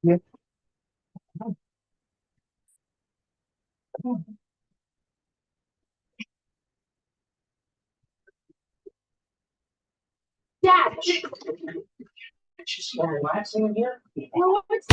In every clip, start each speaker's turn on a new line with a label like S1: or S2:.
S1: Yeah. Dad, she's more relaxing in here. Well, what's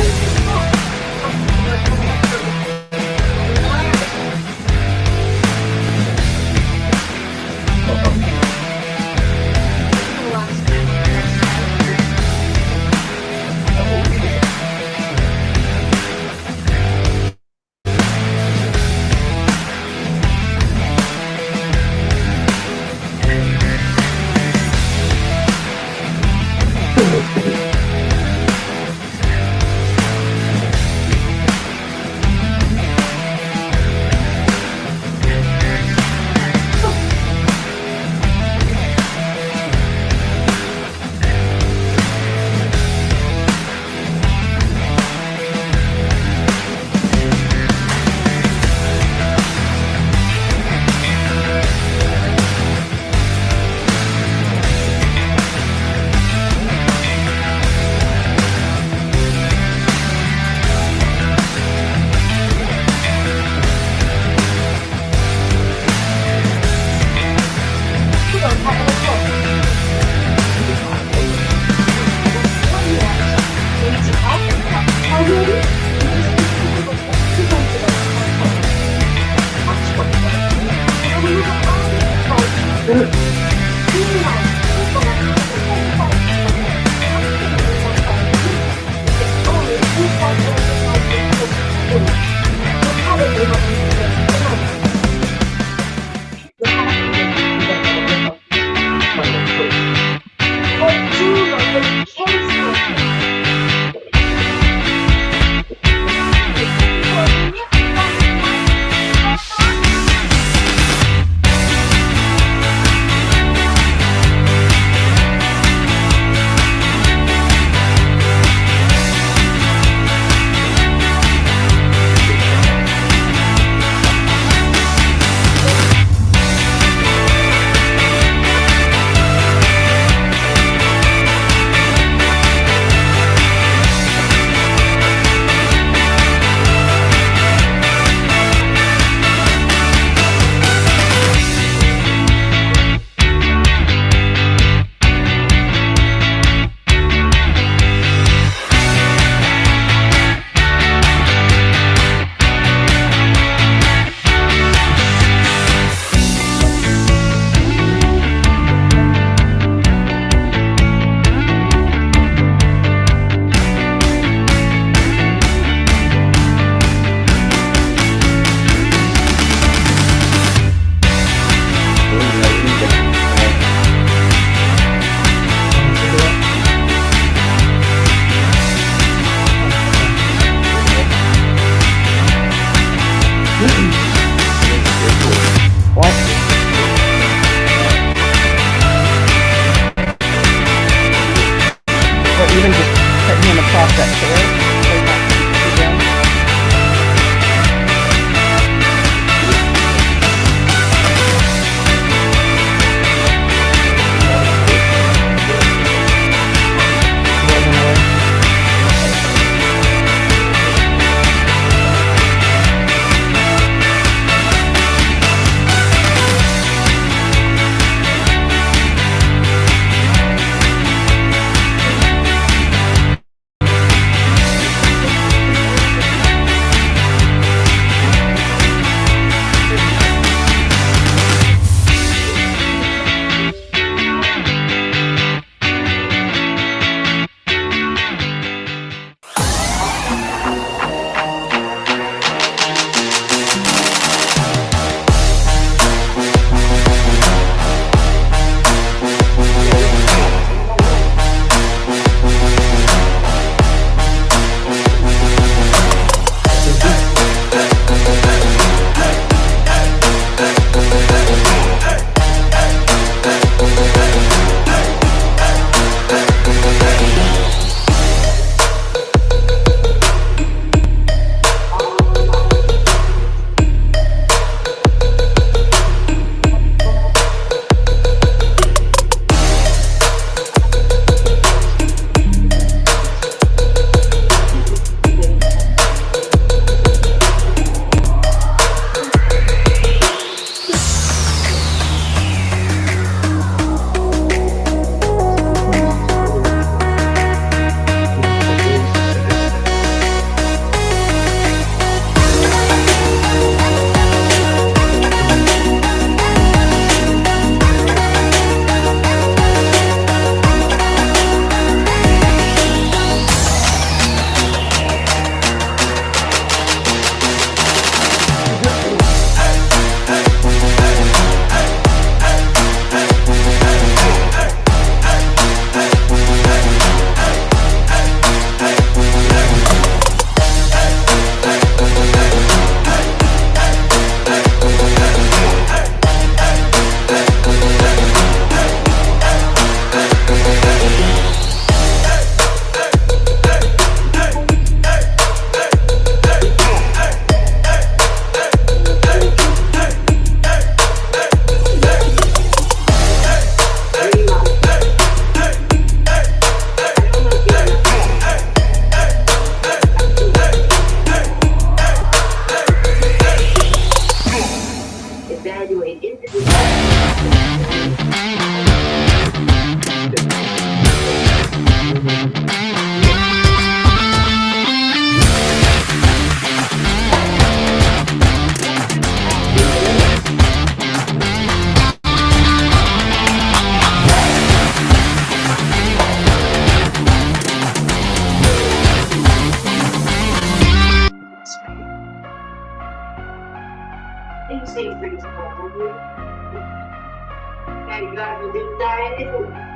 S1: you gotta do Diane.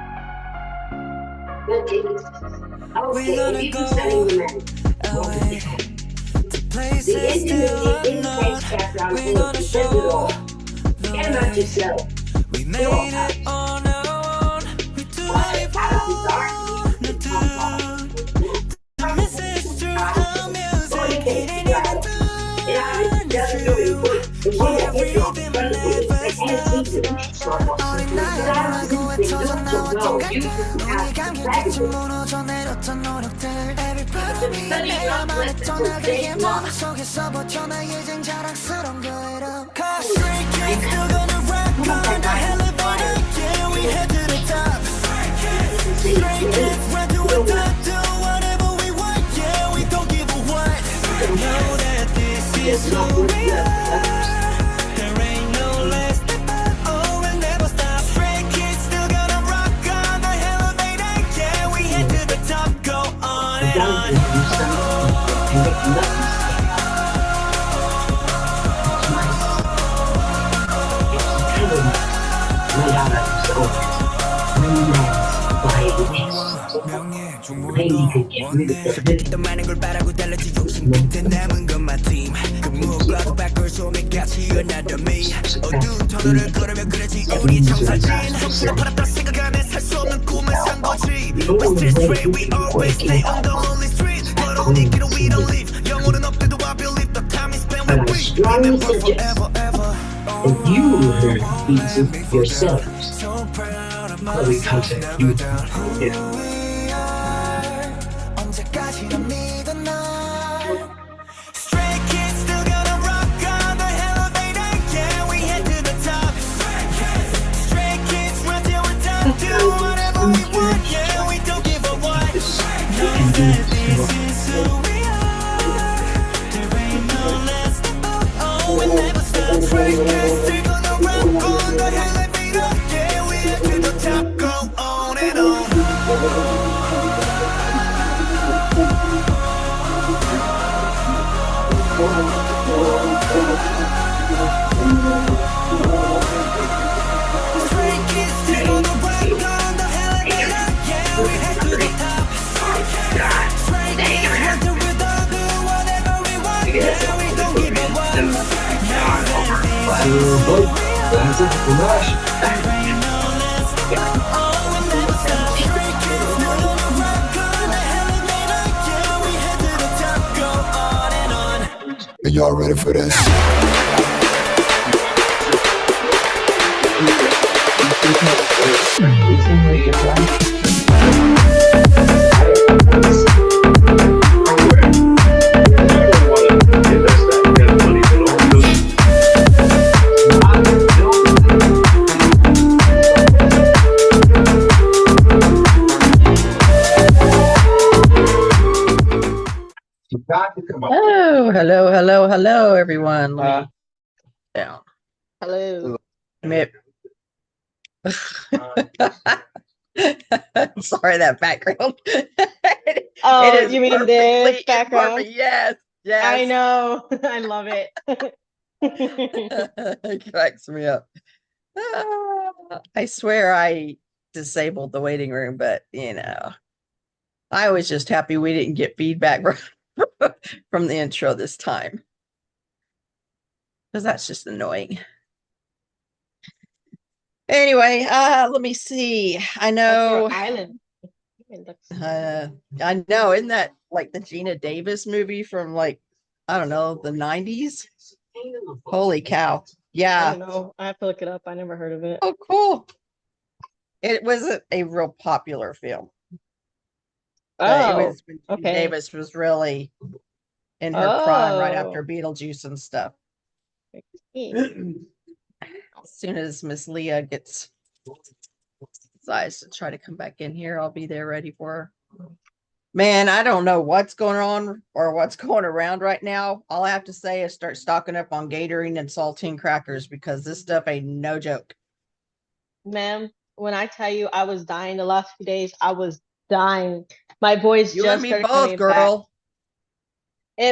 S1: Okay, if you do setting the man, the intimacy in Christ's background is pivotal. Cannot just settle.
S2: We made it on our own. We do life alone. The message through our music. It ain't even done. Every rhythm never stops. 어린 나의 음악고 외쳐져 나왔던 갈등. 우리 감격했지 무너져 내렸던 노력들. Every 바람이 내가 말했던 나그의 마음속에서 벗어나의 젠 자랑스러운 그 이름. Cause Stray Kids still gonna rock on the elevator. Yeah, we head to the top. Stray Kids run to a top, do whatever we want. Yeah, we don't give a what. Know that this is who we are. There ain't no less than oh, we'll never stop. Stray Kids still gonna rock on the elevator. Yeah, we head to the top, go on and on. 명예 중물도 원해 듣던 많은 걸 바라고 달라지 욕심 끝에 남은 건 my team 그 무엇과도 바꿀 수 없는 가치 another me 어두운 터널을 걸으며 그래지 우리의 청사진 혹시나 팔았다 생각하며 살 수 없는 꿈을 산 거지 But still straight we always stay on the lonely street But only 길은 we don't leave 영혼은 없대도 I believe the time is spent with we Remember forever ever
S3: And you will learn these yourselves.
S2: So proud of
S3: Every
S2: myself
S3: concept
S2: never
S3: you
S2: doubt who
S3: yeah.
S2: we are 언제까지나 믿어 날 Stray Kids still gonna rock on the elevator Yeah, we head to the top Stray Kids run till we're top Do whatever we want Yeah, we don't give a what Know that this is who we are There ain't no less oh, we'll never stop Stray Kids still gonna rock on the elevator Yeah, we head to the top Go on and on Stray Kids still gonna rock on the elevator Yeah, we head to the top Stray Kids run to rhythm Do whatever we want Yeah, we don't give a what
S3: That's it for much.
S4: And y'all ready for this?
S3: You got to come up.
S5: Oh, hello, everyone. Let me down.
S6: Hello.
S5: Mip. Sorry, that background.
S6: Oh,
S5: It is
S6: you mean
S5: perfectly
S6: this
S5: in
S6: background?
S5: perfect- Yes, yes.
S6: I know. I love it.
S5: It cracks me up. I swear I disabled the waiting room, but I was just happy we didn't get feedback from the intro this time. Because that's just annoying. Anyway, let me see. I know.
S6: Island. It looks-
S5: I know. Isn't that like the Gina Davis movie from like, I don't know, the 90s? Holy cow.
S6: I
S5: Yeah.
S6: don't know. I have to look it up. I never heard of it.
S5: Oh, cool. It wasn't a real popular film. It
S6: Oh,
S5: was when Gina
S6: okay.
S5: Davis was really in her prime right
S6: Oh.
S5: after Beetlejuice and stuff.
S6: Yeah.
S5: As soon as Miss Leah gets decides to try to come back in here, I'll be there ready for her. Man, I don't know what's going on or what's going around right now. All I have to say is start stocking up on Gatorade and saltine crackers because this stuff ain't no joke.
S6: Ma'am, when I tell you I was dying the last few days, I was dying. My voice
S5: You
S6: just
S5: and me
S6: started
S5: both,
S6: coming
S5: girl.
S6: back.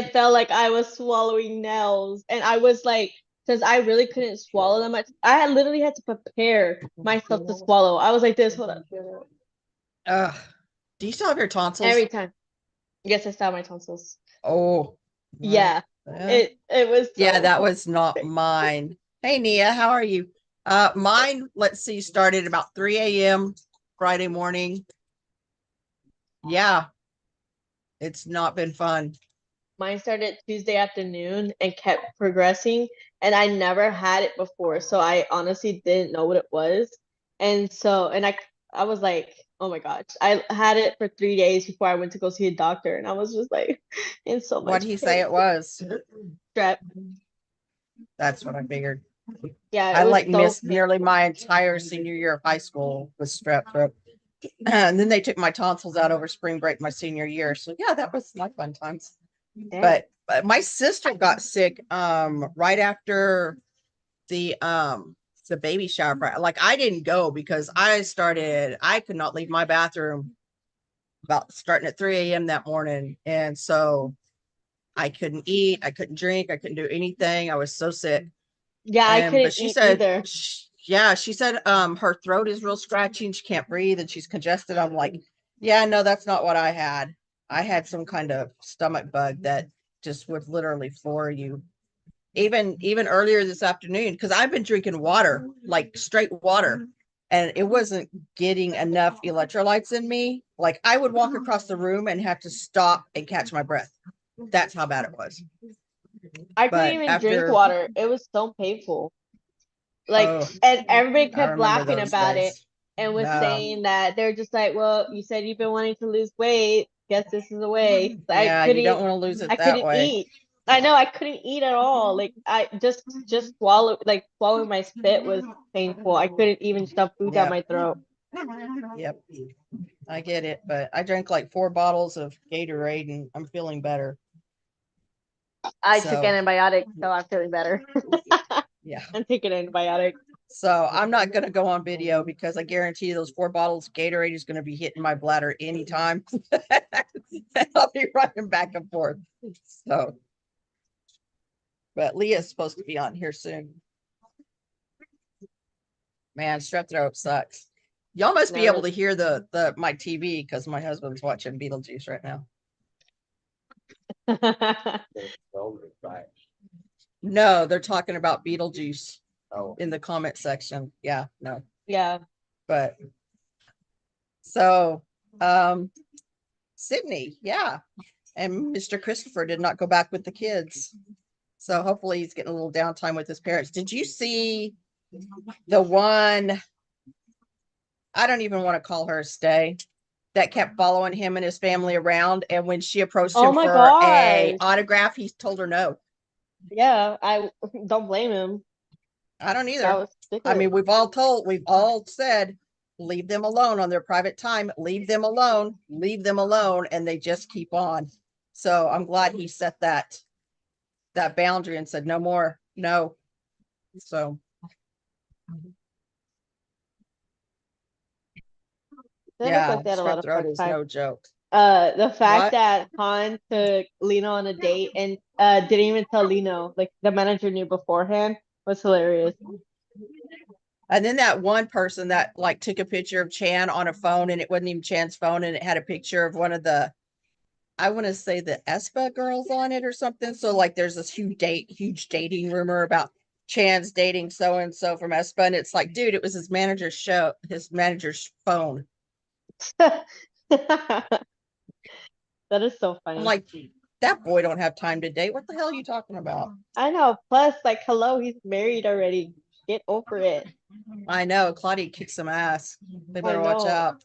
S6: It felt like I was swallowing nails, and I was like since I really couldn't swallow that much. I had literally had to prepare myself to swallow. I was like this, hold on.
S5: Do you still have your tonsils?
S6: Every time. Yes, I still have my tonsils.
S5: Oh,
S6: Yeah.
S5: yeah.
S6: It was
S5: Yeah,
S6: so
S5: that was not mine. Hey Nia, how are you? Mine, let's see, started about 3 a.m. Friday morning. Yeah, it's not been fun.
S6: Mine started Tuesday afternoon and kept progressing, and I never had it before, so I honestly didn't know what it was. And I was like, oh my gosh, I had it for 3 days before I went to go see a doctor, and I was just like in so much
S5: What'd he say
S6: pain.
S5: it was?
S6: Strep.
S5: That's what I figured.
S6: Yeah,
S5: I
S6: it was
S5: like
S6: so
S5: missed
S6: painful.
S5: nearly my entire senior year of high school with strep throat. And then they took my tonsils out over spring break my senior year. So yeah, that was my fun times.
S6: Dang.
S5: But my sister got sick right after the baby shower. Like I didn't go because I could not leave my bathroom about starting at 3 a.m. that morning. And so I couldn't eat, I couldn't drink, I couldn't do anything. I was so sick.
S6: Yeah, I
S5: But
S6: couldn't
S5: she
S6: eat
S5: said
S6: either.
S5: she said her throat is real scratchy and she can't breathe and she's congested. I'm like, yeah, no, that's not what I had. I had some kind of stomach bug that just would literally floor you. Even earlier this afternoon, because I've been drinking water, like straight water, and it wasn't getting enough electrolytes in me. Like I would walk across the room and have to stop and catch my breath. That's how bad it was.
S6: I couldn't
S5: But
S6: even drink
S5: after,
S6: water. It was so painful. Like,
S5: oh,
S6: and everybody
S5: I
S6: kept
S5: remember
S6: laughing
S5: those
S6: about it
S5: days.
S6: and was
S5: No,
S6: saying that they're just like, well, you said you've been wanting to lose weight. Guess this is the way.
S5: yeah, you don't want to lose
S6: I
S5: it that
S6: couldn't
S5: way.
S6: eat. I know I couldn't eat at all. Like I just swallowing my spit was painful. I couldn't even shove food down
S5: Yep.
S6: my throat.
S5: Yep. I get it, but I drank like 4 bottles of Gatorade and I'm feeling better.
S6: I took
S5: So,
S6: antibiotics, so I'm feeling better.
S5: yeah.
S6: I'm taking antibiotics.
S5: So I'm not going to go on video because I guarantee you those 4 bottles of Gatorade is going to be hitting my bladder anytime. I'll be running back and forth. So, but Leah's supposed to be on here soon. Man, strep throat sucks. Y'all must be able to hear the my TV because my husband's watching Beetlejuice right now. No, they're talking about Beetlejuice in the comment section. Yeah, no.
S6: Yeah.
S5: But so Sydney, yeah. And Mr. Christopher did not go back with the kids. So hopefully he's getting a little downtime with his parents. Did you see the one? I don't even want to call her Stay, that kept following him and his family around. And when she approached him
S6: my
S5: for a
S6: gosh.
S5: autograph, he told her no.
S6: Yeah, I don't blame him.
S5: I don't either.
S6: That was
S5: I mean,
S6: ridiculous.
S5: we've all said, leave them alone on their private time, leave them alone, and they just keep on. So I'm glad he set that boundary and said no more, no. So
S6: They look
S5: yeah,
S6: like they had a lot
S5: strep
S6: of
S5: throat
S6: fun
S5: is
S6: time.
S5: no joke.
S6: The fact
S5: What?
S6: that Han took Lino on a date and didn't even tell Lino, like the manager knew beforehand, was hilarious.
S5: And then that one person that like took a picture of Chan on a phone and it wasn't even Chan's phone and it had a picture of one of the, I want to say the Espa girls on it or something. So like there's this huge dating rumor about Chan's dating so and so from Espa, and it's like, dude, it was his manager's phone.
S6: That is so funny.
S5: I'm like, that boy don't have time to date. What the hell are you talking about?
S6: I know. Plus, like, hello, he's married already. Get over it.
S5: I know. Claudia kicks some ass. They better watch out.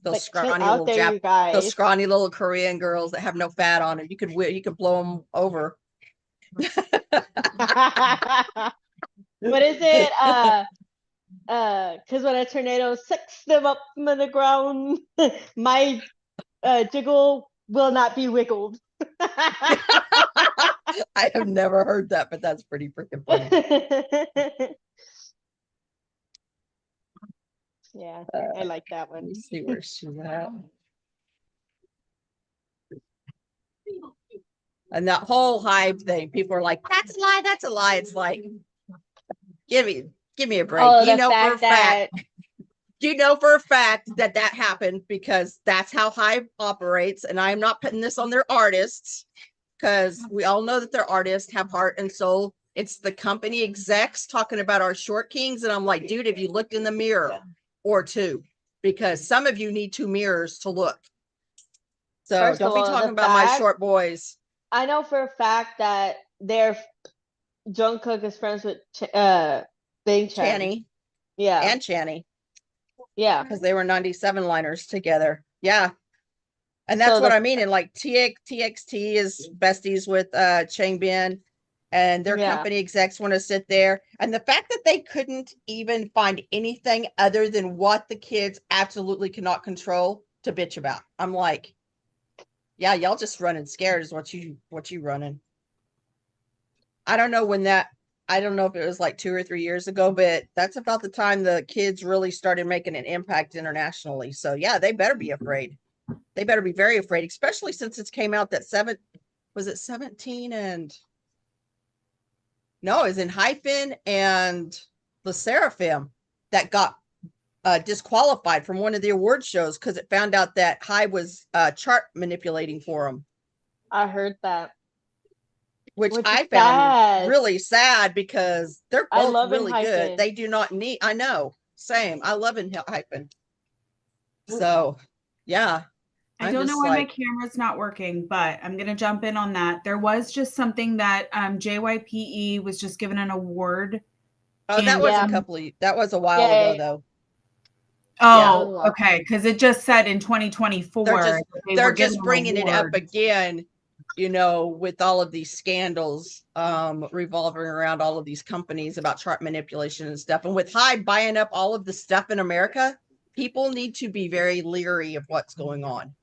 S5: Those
S6: Like, chill
S5: scrawny
S6: out
S5: little
S6: there, you guys.
S5: those scrawny little Korean girls that have no fat on them. You could blow them over.
S6: What is it? Because when a tornado sucks them up from the ground, my jiggle will not be wiggled.
S5: I have never heard that, but that's pretty freaking funny.
S6: Yeah, I like that
S5: Let
S6: one.
S5: me see where she's at. And that whole Hive thing, people are like, that's a lie, that's a lie. It's like, Give me a break.
S6: Oh,
S5: You
S6: the
S5: know for a
S6: fact
S5: fact.
S6: that
S5: You know for a fact that that happened because that's how Hive operates, and I am not putting this on their artists because we all know that their artists have heart and soul. It's the company execs talking about our short kings, and I'm like, dude, have you looked in the mirror or two? Because some of you need two mirrors to look. So
S6: First
S5: don't
S6: of
S5: be
S6: all,
S5: talking
S6: the
S5: about my
S6: fact-
S5: short boys.
S6: I know for a fact that Jungkook is friends with Big Chan.
S5: Channy
S6: Yeah,
S5: and Channy,
S6: yeah.
S5: because they were 97 liners together. Yeah. And that's
S6: So
S5: what
S6: the-
S5: I mean. And like TXT is besties with Changbin, and their
S6: Yeah.
S5: company execs want to sit there. And the fact that they couldn't even find anything other than what the kids absolutely cannot control to bitch about. I'm like, yeah, y'all just running scared is what you running. I don't know when that I don't know if it was like 2 or 3 years ago, but that's about the time the kids really started making an impact internationally. So yeah, they better be afraid. They better be very afraid, especially since it came out that 17 and no, it was in Hyphen and the Seraphim that got disqualified from one of the award shows because it found out that Hive was chart manipulating for them,
S6: I heard that.
S5: which
S6: Which
S5: I
S6: is
S5: found
S6: sad.
S5: really sad because they're
S6: I
S5: both
S6: love
S5: really good.
S6: Enhypen.
S5: They do not need, I know, same. I love Hyphen. So, yeah.
S4: I
S5: I'm
S4: don't know
S5: just
S4: why
S5: like,
S4: my camera's not working, but I'm gonna jump in on that. There was just something that JYPE was just given an award.
S5: oh, that
S4: in-
S5: was
S6: Yeah.
S5: that was a while
S6: Yeah,
S5: ago
S6: yeah.
S5: though.
S4: Oh,
S6: Yeah.
S4: okay, because it just said in 2024 that they
S5: They're
S4: were given
S5: just
S4: an
S5: bringing it up
S4: award.
S5: again, you know, with all of these scandals revolving around all of these companies about chart manipulation and stuff. And with Hive buying up all of the stuff in America, people need to be very leery of what's going on.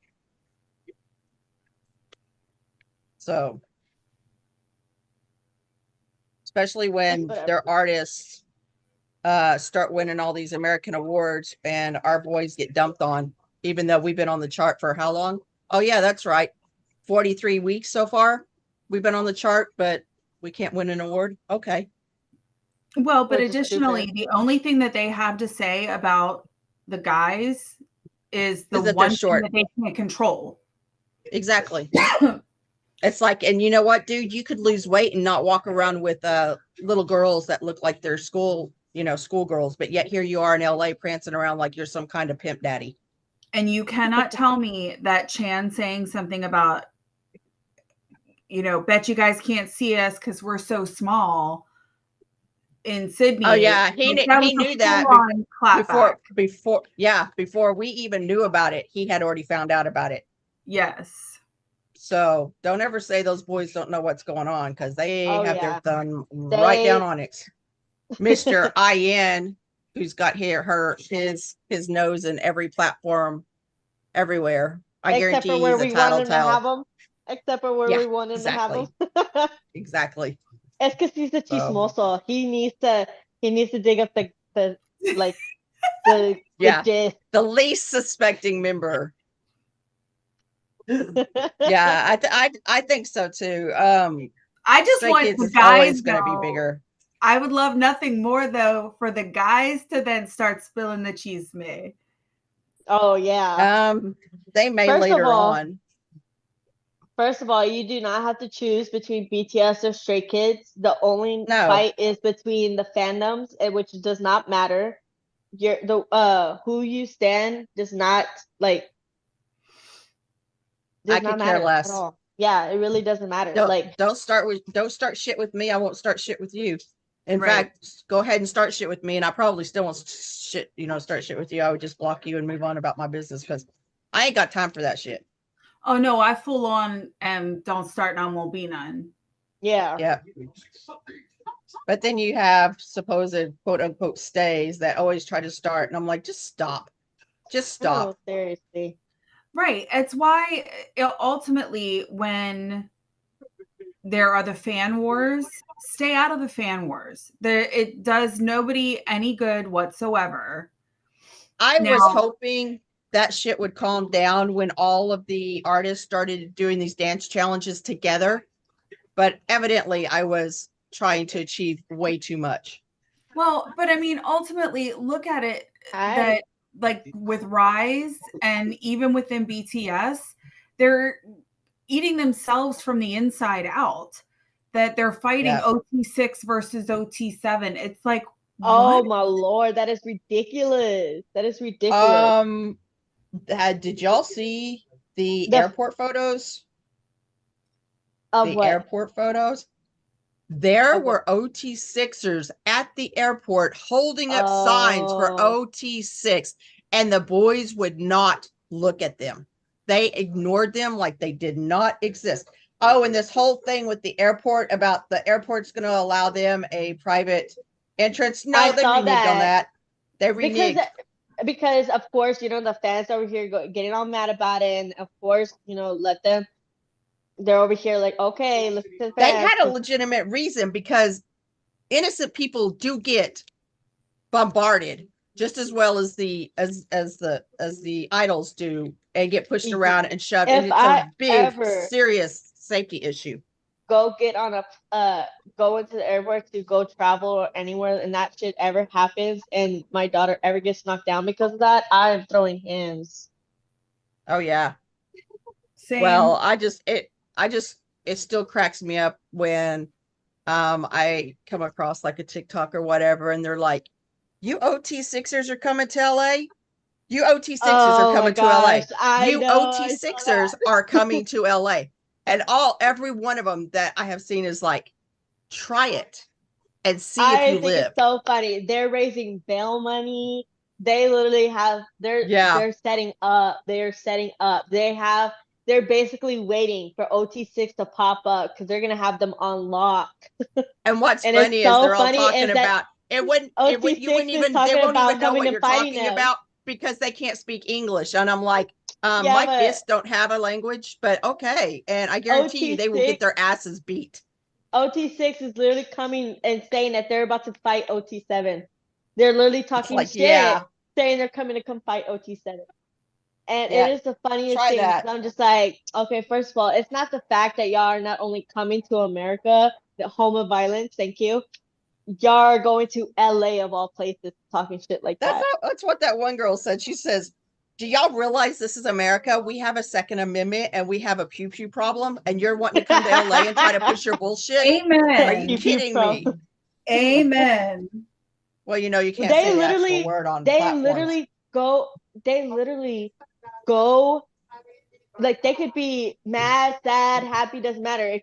S5: So, especially when
S6: Whatever.
S5: their artists start winning all these American awards and our boys get dumped on, even though we've been on the chart for how long? Oh, yeah, that's right. 43 weeks so far. We've been on the chart, but we can't win an award. Okay.
S4: Well, but
S6: Which is
S4: additionally,
S6: stupid.
S4: the only thing that they have to say about the guys is the
S5: Is that they're
S4: one thing
S5: short.
S4: that they can't control.
S5: Exactly. It's like, and you know what, dude, you could lose weight and not walk around with little girls that look like they're schoolgirls, but yet here you are in LA prancing around like you're some kind of pimp daddy.
S4: And you cannot tell me that Chan saying something about, bet you guys can't see us because we're so small in Sydney.
S5: Oh yeah, he
S4: Like, was
S5: knew
S4: a
S5: that
S4: full-on clapback.
S5: before we even knew about it. He had already found out about it.
S4: Yes.
S5: So don't ever say those boys don't know what's going on because they
S6: Oh,
S5: have
S6: yeah.
S5: their thumb right down on it. Mr. IN, who's got his nose in every platform everywhere. I
S6: Except
S5: guarantee
S6: for where
S5: he's a
S6: we want him to have
S5: tattletale.
S6: them. Except for where
S5: Yeah,
S6: we want him to have
S5: exactly.
S6: them.
S5: Exactly.
S6: Es que he's a chismoso. He needs to dig up the
S5: Yeah.
S6: gist.
S5: The least suspecting member. Yeah, I think so too.
S4: I just
S5: Stray
S4: want
S5: Kids
S4: the
S5: is always
S4: guys
S5: going to
S4: though.
S5: be bigger.
S4: I would love nothing more though for the guys to then start spilling the cheese me.
S6: Oh yeah.
S5: They may
S6: First of
S5: later
S6: all-
S5: on.
S6: First of all, you do not have to choose between BTS or Stray Kids. The only
S5: No.
S6: fight is between the fandoms, which does not matter. Who you stand does not
S5: I could care
S6: matter
S5: less.
S6: at all. Yeah, it really doesn't matter.
S5: Don't start shit with me. I won't start shit with you. In
S4: Right.
S5: fact, go ahead and start shit with me, and I probably still won't start shit with you. I would just block you and move on about my business because I ain't got time for that shit.
S4: Oh no, I full on don't start none, won't be none.
S6: yeah.
S5: Yeah. But then you have supposed quote unquote stays that always try to start, and I'm like, just stop. Just stop.
S6: No, seriously.
S4: Right. It's why ultimately when there are the fan wars, stay out of the fan wars. It does nobody any good whatsoever.
S5: I was
S4: Now-
S5: hoping that shit would calm down when all of the artists started doing these dance challenges together. But evidently I was trying to achieve way too much.
S4: Well, but I mean, ultimately, look at it
S6: Hi.
S4: that like with Rise and even within BTS, they're eating themselves from the inside out. That they're fighting
S5: Yeah.
S4: OT6 versus OT7. It's like,
S6: Oh
S4: what?
S6: my lord, that is ridiculous. That is ridiculous.
S5: Did y'all see the
S6: The
S5: airport photos?
S6: of
S5: The
S6: what?
S5: airport photos? There
S6: Of what?
S5: were OT6ers at the airport holding up signs for
S6: Oh,
S5: OT6, and the boys would not look at them. They ignored them like they did not exist. Oh, and this whole thing with the airport about the airport's going to allow them a private entrance. No,
S6: I
S5: they
S6: saw
S5: reneged on
S6: that
S5: that. They
S6: because
S5: reneged.
S6: because of course, you know, the fans over here getting all mad about it, and of course, you know, let them. They're over here like, okay, listen to the
S5: They
S6: fans.
S5: had a legitimate reason because innocent people do get bombarded just as well as the idols do and get pushed around and shoved, and
S6: If
S5: it's
S6: I
S5: a big
S6: ever
S5: serious safety issue.
S6: go get on a go into the airport to go travel or anywhere and that shit ever happens and my daughter ever gets knocked down because of that, I'm throwing hands.
S5: Oh yeah.
S4: Same.
S5: Well, it still cracks me up when I come across like a TikTok or whatever and they're like, you OT6ers are coming to LA? You OT6ers are
S6: Oh my
S5: coming to LA.
S6: gosh, I
S5: You
S6: know, I saw
S5: OT6ers
S6: that.
S5: are coming to LA. And every one of them that I have seen is like, try it and see if
S6: I
S5: you
S6: think
S5: live.
S6: it's so funny. They're raising bail money. They literally have
S5: Yeah.
S6: they're setting up. They're setting up. They're basically waiting for OT6 to pop up because they're gonna have them on lock.
S5: And what's
S6: And it's
S5: funny is
S6: so
S5: they're all
S6: funny
S5: talking
S6: is that
S5: about you wouldn't
S6: OT6 is
S5: even they
S6: talking
S5: won't even
S6: about
S5: know
S6: coming
S5: what
S6: and
S5: you're
S6: fighting
S5: talking
S6: them.
S5: about because they can't speak English. And I'm like,
S6: Yeah,
S5: my
S6: but
S5: fists don't have a language, but okay. And I guarantee you they will get
S6: OT6
S5: their asses beat.
S6: OT6 is literally coming and saying that they're about to fight OT7. They're literally
S5: It's
S6: talking
S5: like,
S6: shit,
S5: yeah,
S6: saying they're coming to come fight OT7. And it
S5: yeah,
S6: is the funniest
S5: try
S6: thing
S5: that.
S6: because I'm just like, okay, first of all, it's not the fact that y'all are not only coming to America, the home of violence, thank you. Y'all are going to LA of all places talking shit like that.
S5: That's what that one girl said. She says, do y'all realize this is America? We have a Second Amendment and we have a pew pew problem, and you're wanting to come to LA and try to push your bullshit? Are you
S4: Amen.
S5: kidding me?
S4: Amen.
S5: Well, you know, you can't
S6: They
S5: say the actual
S6: literally,
S5: word on
S6: they
S5: platforms.
S6: literally go, they literally go, like they could be mad, sad, happy, doesn't matter.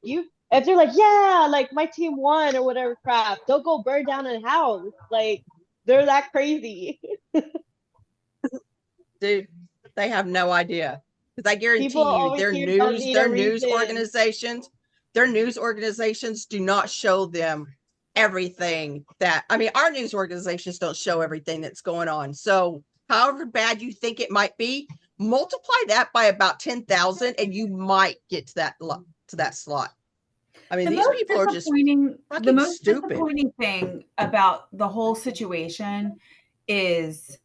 S6: If they're like, yeah, like my team won or whatever crap, they'll go burn down a house. Like they're that crazy.
S5: Dude, they have no idea. Because I
S6: People
S5: guarantee you,
S6: over here don't need a reason.
S5: their news organizations do not show them everything that, I mean, our news organizations don't show everything that's going on. So however bad you think it might be, multiply that by about 10,000 and you might get to that slot. I mean, these people are just
S4: the
S5: fucking
S4: most
S5: stupid.
S4: disappointing thing about the whole situation is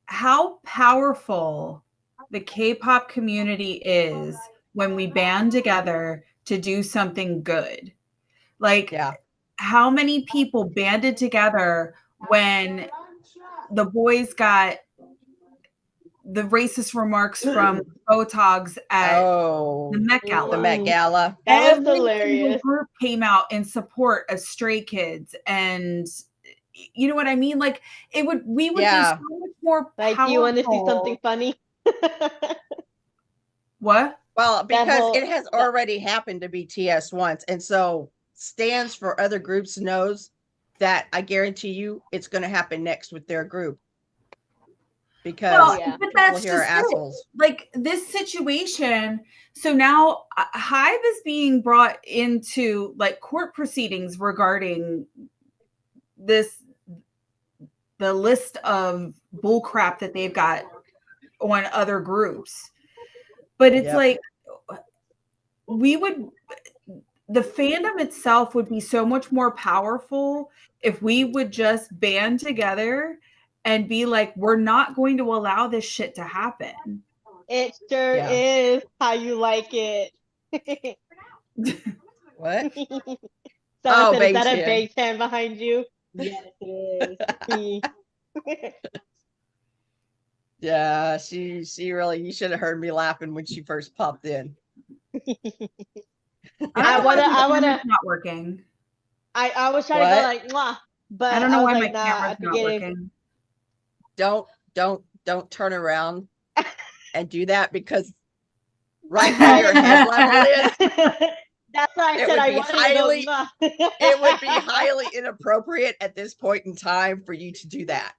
S4: how powerful the K-pop community is when we band together to do something good. Like,
S5: Yeah.
S4: how many people banded together when the boys got the racist remarks from Botox at the Met Gala?
S5: The Met Gala.
S6: That was
S4: Every
S6: hilarious.
S4: single group came out in support of Stray Kids, and you know what I mean? Like we would be so much more
S6: like,
S4: powerful.
S6: you want to see something funny?
S4: What?
S5: Well, because it has already happened to BTS once, and so stands for other groups knows that I guarantee you it's going to happen next with their group. Because
S4: but that's
S5: here are
S4: just
S5: assholes.
S4: it. Like this situation. So now Hive is being brought into like court proceedings regarding the list of bullcrap that they've got on other groups. But it's like the fandom itself would be so much more powerful if we would just band together and be like, we're not going to allow this shit to happen.
S6: It sure is how you like it.
S5: What?
S6: Someone said, is that a Big Ten behind you? Yes, it is.
S5: Yeah, she really, you should have heard me laughing when she first popped in.
S4: I
S6: I
S4: don't know why
S6: wanna,
S4: my
S6: I wanna,
S4: camera's not working.
S6: I was trying to go
S5: What?
S6: like, mwah,
S4: I
S6: but
S4: don't know
S6: I was
S4: why my
S6: like, nah, I
S4: camera's not
S6: forget
S4: working.
S5: Don't turn around and do that, because right where your head level is,
S6: it. That's why I
S5: it
S6: said
S5: would
S6: I
S5: be
S6: wanted to go,
S5: highly,
S6: mwah.
S5: it would be highly inappropriate at this point in time for you to do that.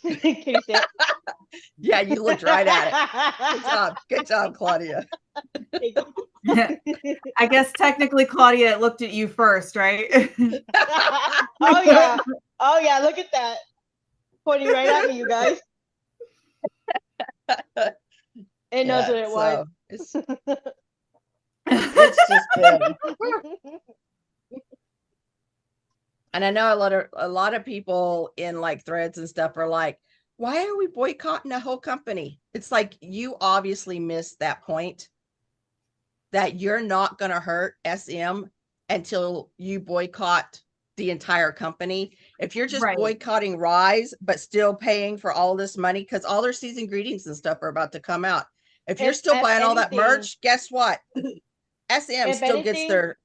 S6: Can you say it?
S5: Yeah, you looked right at it. Good job, Claudia.
S6: Thank you.
S4: I guess technically, Claudia looked at you first, right?
S6: Oh yeah. Oh yeah, look at that. Pointing right at me, you guys. It knows what it
S5: so
S6: wants.
S5: it's just been, and I know a lot of people in like threads and stuff are like, why are we boycotting a whole company? It's like, you obviously missed that point, that you're not going to hurt SM until you boycott the entire company. If you're just
S4: Right.
S5: boycotting Rise, but still paying for all this money, because all their season greetings and stuff are about to come out. If you're still buying all that merch, guess what? SM still gets
S6: they're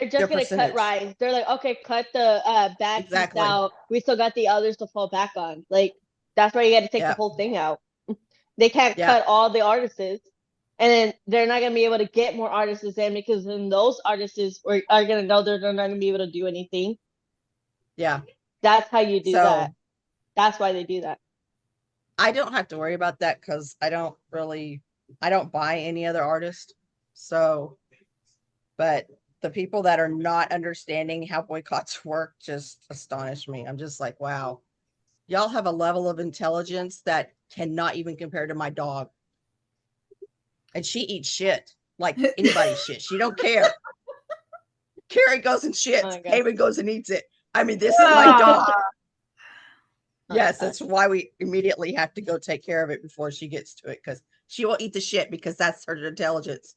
S6: just
S5: their
S6: gonna
S5: percentage.
S6: cut Rise. They're like, okay, cut the bad piece
S5: Exactly.
S6: out. We still got the others to fall back on. Like, that's why you got to take the
S5: Yep.
S6: whole thing out. They can't
S5: Yep.
S6: cut all the artists, and then they're not gonna be able to get more artists in, because then those artists are gonna know they're not gonna be able to do anything.
S5: Yeah.
S6: That's how you do
S5: So
S6: that. That's why they do that.
S5: I don't have to worry about that, because I don't buy any other artist. So, but the people that are not understanding how boycotts work just astonish me. I'm just like, wow, y'all have a level of intelligence that cannot even compare to my dog. And she eats shit like anybody's shit. She don't care. Carrie goes and shits.
S6: Oh my God.
S5: Haven goes and eats it. I mean, this is my dog. Yes,
S6: my
S5: that's why we immediately have to go take care of it before she gets to it, because she will eat the shit, because that's her intelligence.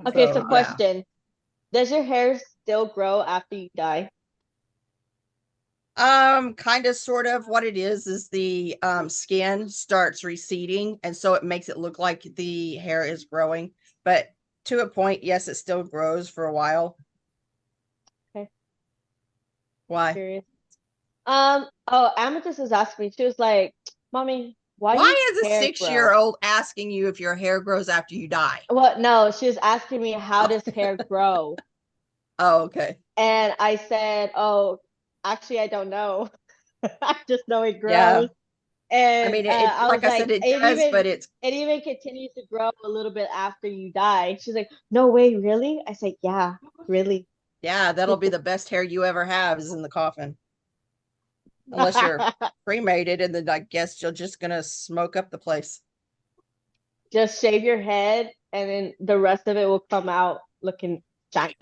S6: Okay, so
S5: yeah.
S6: question. Does your hair still grow after you die?
S5: Kind of, sort of. What it is the skin starts receding, and so it makes it look like the hair is growing. But to a point, yes, it still grows for a while.
S6: Okay.
S5: Why?
S6: Curious. Amethyst was asking me. She was like, "Mommy, why
S5: is a
S6: hair
S5: 6-year-old asking you if your hair grows after you die?"
S6: Well, no, she was asking me, how does hair grow?
S5: Oh, okay.
S6: And I said, oh, actually, I don't know. I just know it grows.
S5: Yeah.
S6: And
S5: I mean,
S6: I
S5: like
S6: was
S5: I said,
S6: like,
S5: it does, but
S6: it even continues to grow a little bit after you die. She's like, no way, really? I said, yeah, really.
S5: yeah, that'll be the best hair you ever have, is in the coffin. Unless you're cremated, and then I guess you're just gonna smoke up the place.
S6: Just shave your head, and then the rest of it will come out looking shiny.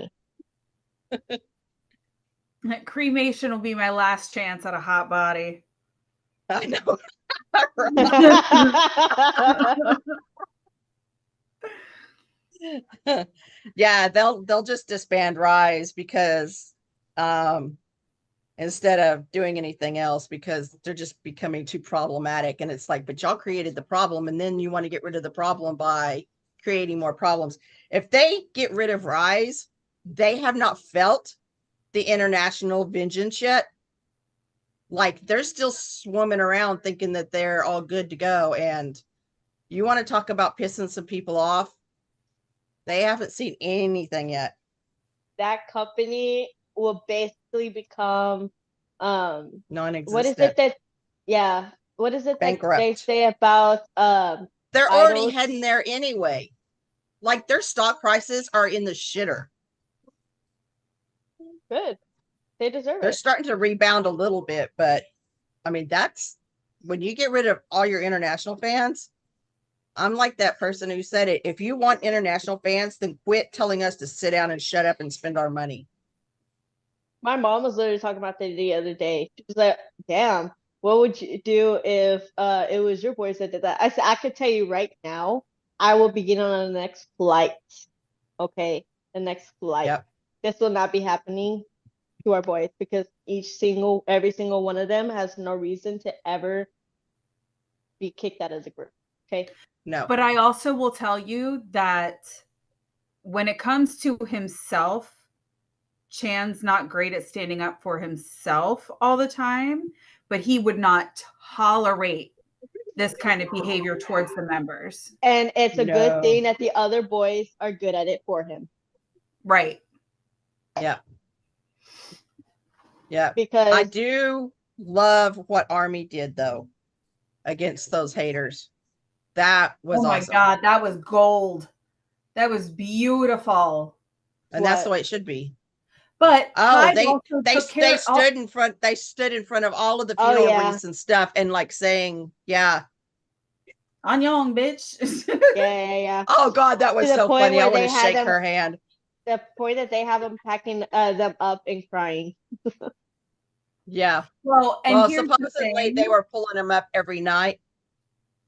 S4: Cremation will be my last chance at a hot body.
S5: I know. Yeah, they'll just disband Rise, because instead of doing anything else, because they're just becoming too problematic. And it's like, but y'all created the problem, and then you want to get rid of the problem by creating more problems. If they get rid of Rise, they have not felt the international vengeance yet. Like, they're still swimming around thinking that they're all good to go. And you want to talk about pissing some people off? They haven't seen anything yet.
S6: That company will basically become
S5: Non-existent.
S6: what is it that what is it
S5: Bankrupt.
S6: that they say about
S5: they're
S6: idols?
S5: already heading there anyway. Like, their stock prices are in the shitter.
S6: Good. They deserve
S5: They're
S6: it.
S5: starting to rebound a little bit, but I mean, that's when you get rid of all your international fans. I'm like that person who said it. If you want international fans, then quit telling us to sit down and shut up and spend our money.
S6: My mom was literally talking about that the other day. She was like, damn, what would you do if it was your boys that did that? I said, I could tell you right now, I will be getting on the next flight. Okay, the next flight.
S5: Yep.
S6: This will not be happening. to our boys because every single one of them has no reason to ever be kicked out as a group. Okay.
S5: No.
S4: But I also will tell you that when it comes to himself, Chan's not great at standing up for himself all the time, but he would not tolerate this kind of behavior towards the members.
S6: And it's a
S5: No.
S6: good thing that the other boys are good at it for him.
S4: Right.
S5: Yeah. Yeah.
S6: Because
S5: I do love what Army did though against those haters. That was
S4: Oh my
S5: awesome.
S4: God, that was gold. That was beautiful.
S5: And that's
S6: What?
S5: the way it should be.
S4: But
S5: Oh,
S4: Hyde
S5: they
S4: also
S5: they
S4: took care-
S5: stood in front. They stood in front of all of the
S6: Oh,
S5: funeral
S6: yeah.
S5: wreaths and stuff, and like saying, "Yeah,
S4: Annyeong, bitch.
S6: yeah.
S5: oh God, that was
S6: To the
S5: so
S6: point
S5: funny. I
S6: where
S5: want
S6: they
S5: to
S6: had
S5: shake
S6: them-
S5: her hand."
S6: The point that they have them packing them up and crying.
S5: Yeah.
S4: Well, and
S5: Well,
S4: here's the
S5: supposedly
S4: thing.
S5: they were pulling them up every night.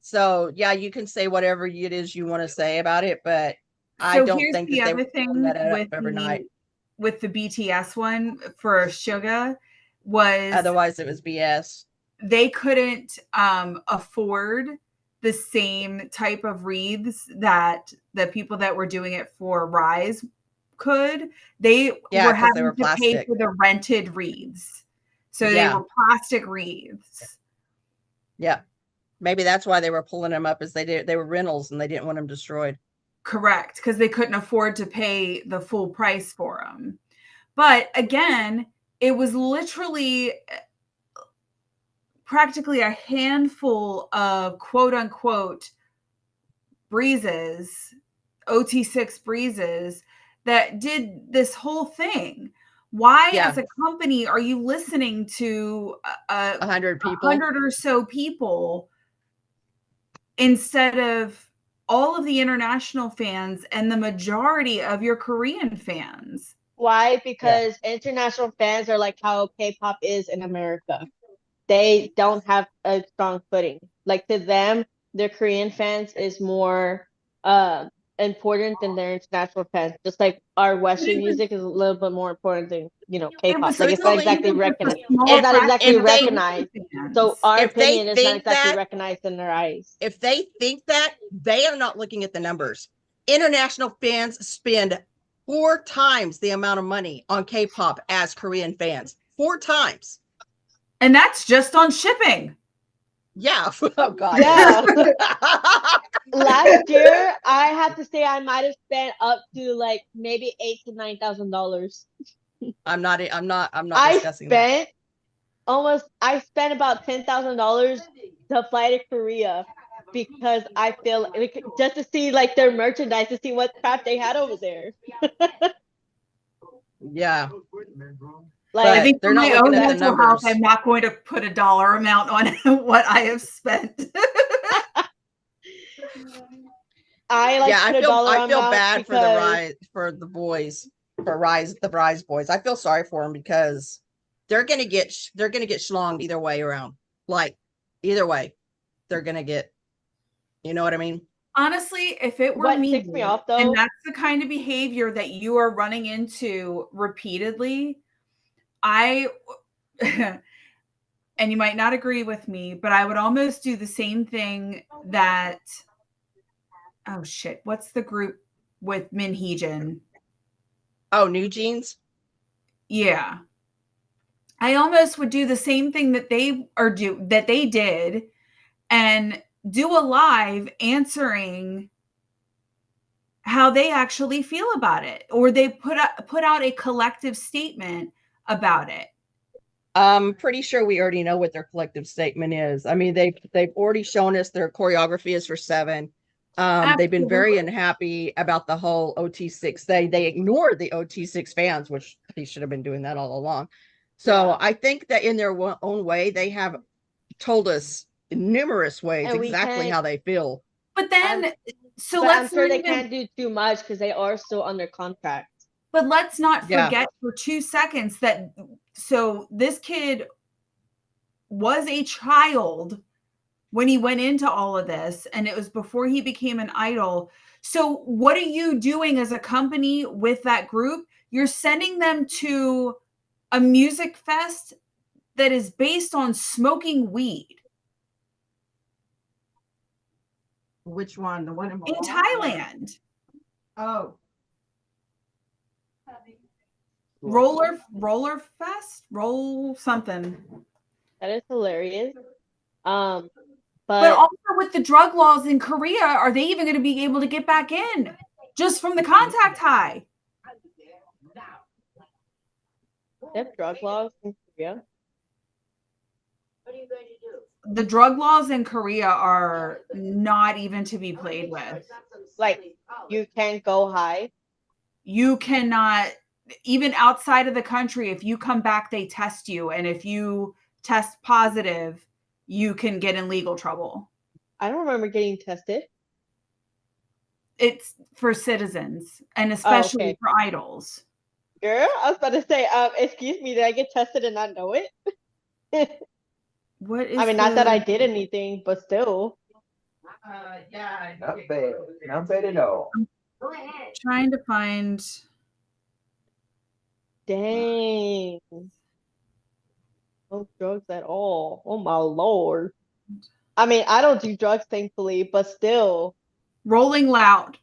S5: So yeah, you can say whatever it is you want to say about it, but I
S4: So
S5: don't
S4: here's
S5: think
S4: the
S5: that they
S4: other
S5: were
S4: thing
S5: pulling that up
S4: with
S5: every night.
S4: with the BTS one for Suga was
S5: Otherwise, it was BS.
S4: they couldn't afford the same type of wreaths that the people that were doing it for Rise could. They
S5: Yeah,
S4: were
S5: 'cause
S4: having
S5: they were
S4: to pay
S5: plastic.
S4: for the rented wreaths. So
S5: Yeah.
S4: they were plastic wreaths.
S5: Yeah, maybe that's why they were pulling them up, as they were rentals and they didn't want them destroyed.
S4: Correct, because they couldn't afford to pay the full price for them. But again, it was literally practically a handful of quote unquote breezes, OT6 breezes, that did this whole thing. Why,
S5: Yeah.
S4: as a company, are you listening to
S5: 100 people.
S4: 100 or so people instead of all of the international fans and the majority of your Korean fans?
S6: Why? Because international fans are like how K-pop is in America. They don't have a strong footing. Like to them, their Korean fans is more important than their international fans. Just like our Western music is a little bit more important than K-pop. Like it's not exactly recognized. It's not exactly recognized. So our
S5: If they
S6: opinion is not
S5: think
S6: exactly
S5: that-
S6: recognized in their eyes.
S5: If they think that, they are not looking at the numbers. International fans spend 4 times the amount of money on K-pop as Korean fans. 4 times.
S4: And that's just on shipping.
S5: Yeah. Oh God.
S6: Yeah. Last year, I have to say I might have spent up to like maybe $8,000 to $9,000.
S5: I'm not
S6: I
S5: discussing that.
S6: spent about $10,000 to fly to Korea because I feel like, just to see like their merchandise, to see what crap they had over there.
S5: Yeah.
S6: Like
S4: I think
S5: they're
S4: for
S5: not
S4: my
S5: looking
S4: own
S5: at the
S4: mental health,
S5: numbers.
S4: I'm not going to put a dollar amount on what I have spent.
S6: I like
S5: Yeah,
S6: put a dollar
S5: I feel
S6: amount
S5: bad for
S6: because
S5: the Rise boys. I feel sorry for them because they're gonna get schlonged either way around. Like either way, they're gonna get. You know what I mean?
S4: Honestly, if it were
S6: What
S4: me,
S6: ticks me off, though-
S4: and that's the kind of behavior that you are running into repeatedly, and you might not agree with me, but I would almost do the same thing that, oh shit, what's the group with Min Hee-jin?
S5: Oh, New Jeans.
S4: Yeah. I almost would do the same thing that they did and do a live answering how they actually feel about it, or they put out a collective statement about it.
S5: I'm pretty sure we already know what their collective statement is. I mean, they've already shown us their choreography is for 7. They've been very unhappy about the whole OT6 thing. They ignored the OT6 fans, which they should have been doing that all along. So
S6: Yeah.
S5: I think that in their own way, they have told us in numerous ways
S6: And we
S5: exactly
S6: can't-
S5: how they feel.
S4: But then, so
S6: but I'm
S4: let's
S6: sure
S4: not
S6: they
S4: even-
S6: can't do too much because they are still under contract.
S4: But let's not
S5: Yeah.
S4: forget for 2 seconds that so this kid was a child when he went into all of this, and it was before he became an idol. So what are you doing as a company with that group? You're sending them to a music fest that is based on smoking weed
S5: Which one? The one in
S4: in Thailand.
S5: Oh,
S4: Roller fest, roll something.
S6: That is hilarious.
S4: But
S6: But
S4: also with the drug laws in Korea, are they even going to be able to get back in just from the contact high?
S6: they have drug laws in Korea.
S4: The drug laws in Korea are not even to be played with.
S6: Like, you can't go high.
S4: You cannot, even outside of the country, if you come back, they test you. And if you test positive, you can get in legal trouble.
S6: I don't remember getting tested.
S4: It's for citizens and especially
S6: okay.
S4: for idols.
S6: Girl, I was about to say, excuse me, did I get tested and not know it?
S4: What is
S6: I mean, not that I did anything, but still.
S5: yeah.
S7: Not bad. Not bad at all.
S1: Go ahead.
S4: Trying to find.
S6: Dang. No drugs at all. Oh my lord. I mean, I don't do drugs, thankfully, but still.
S4: Rolling Loud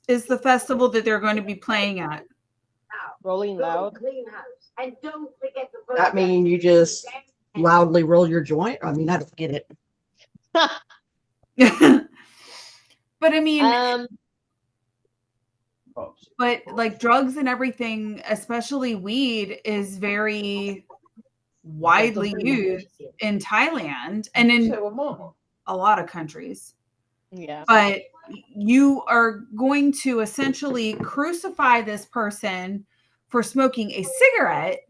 S4: is the festival that they're going to be playing at.
S6: Rolling Loud.
S1: Clean house. And don't forget to put
S5: That mean you just loudly roll your joint? I mean, I don't get it.
S4: But I mean,
S7: Oh,
S4: but like drugs and everything, especially weed, is very widely used in Thailand and in
S7: say, well, Mama.
S4: a lot of countries.
S6: Yeah.
S4: But you are going to essentially crucify this person for smoking a cigarette.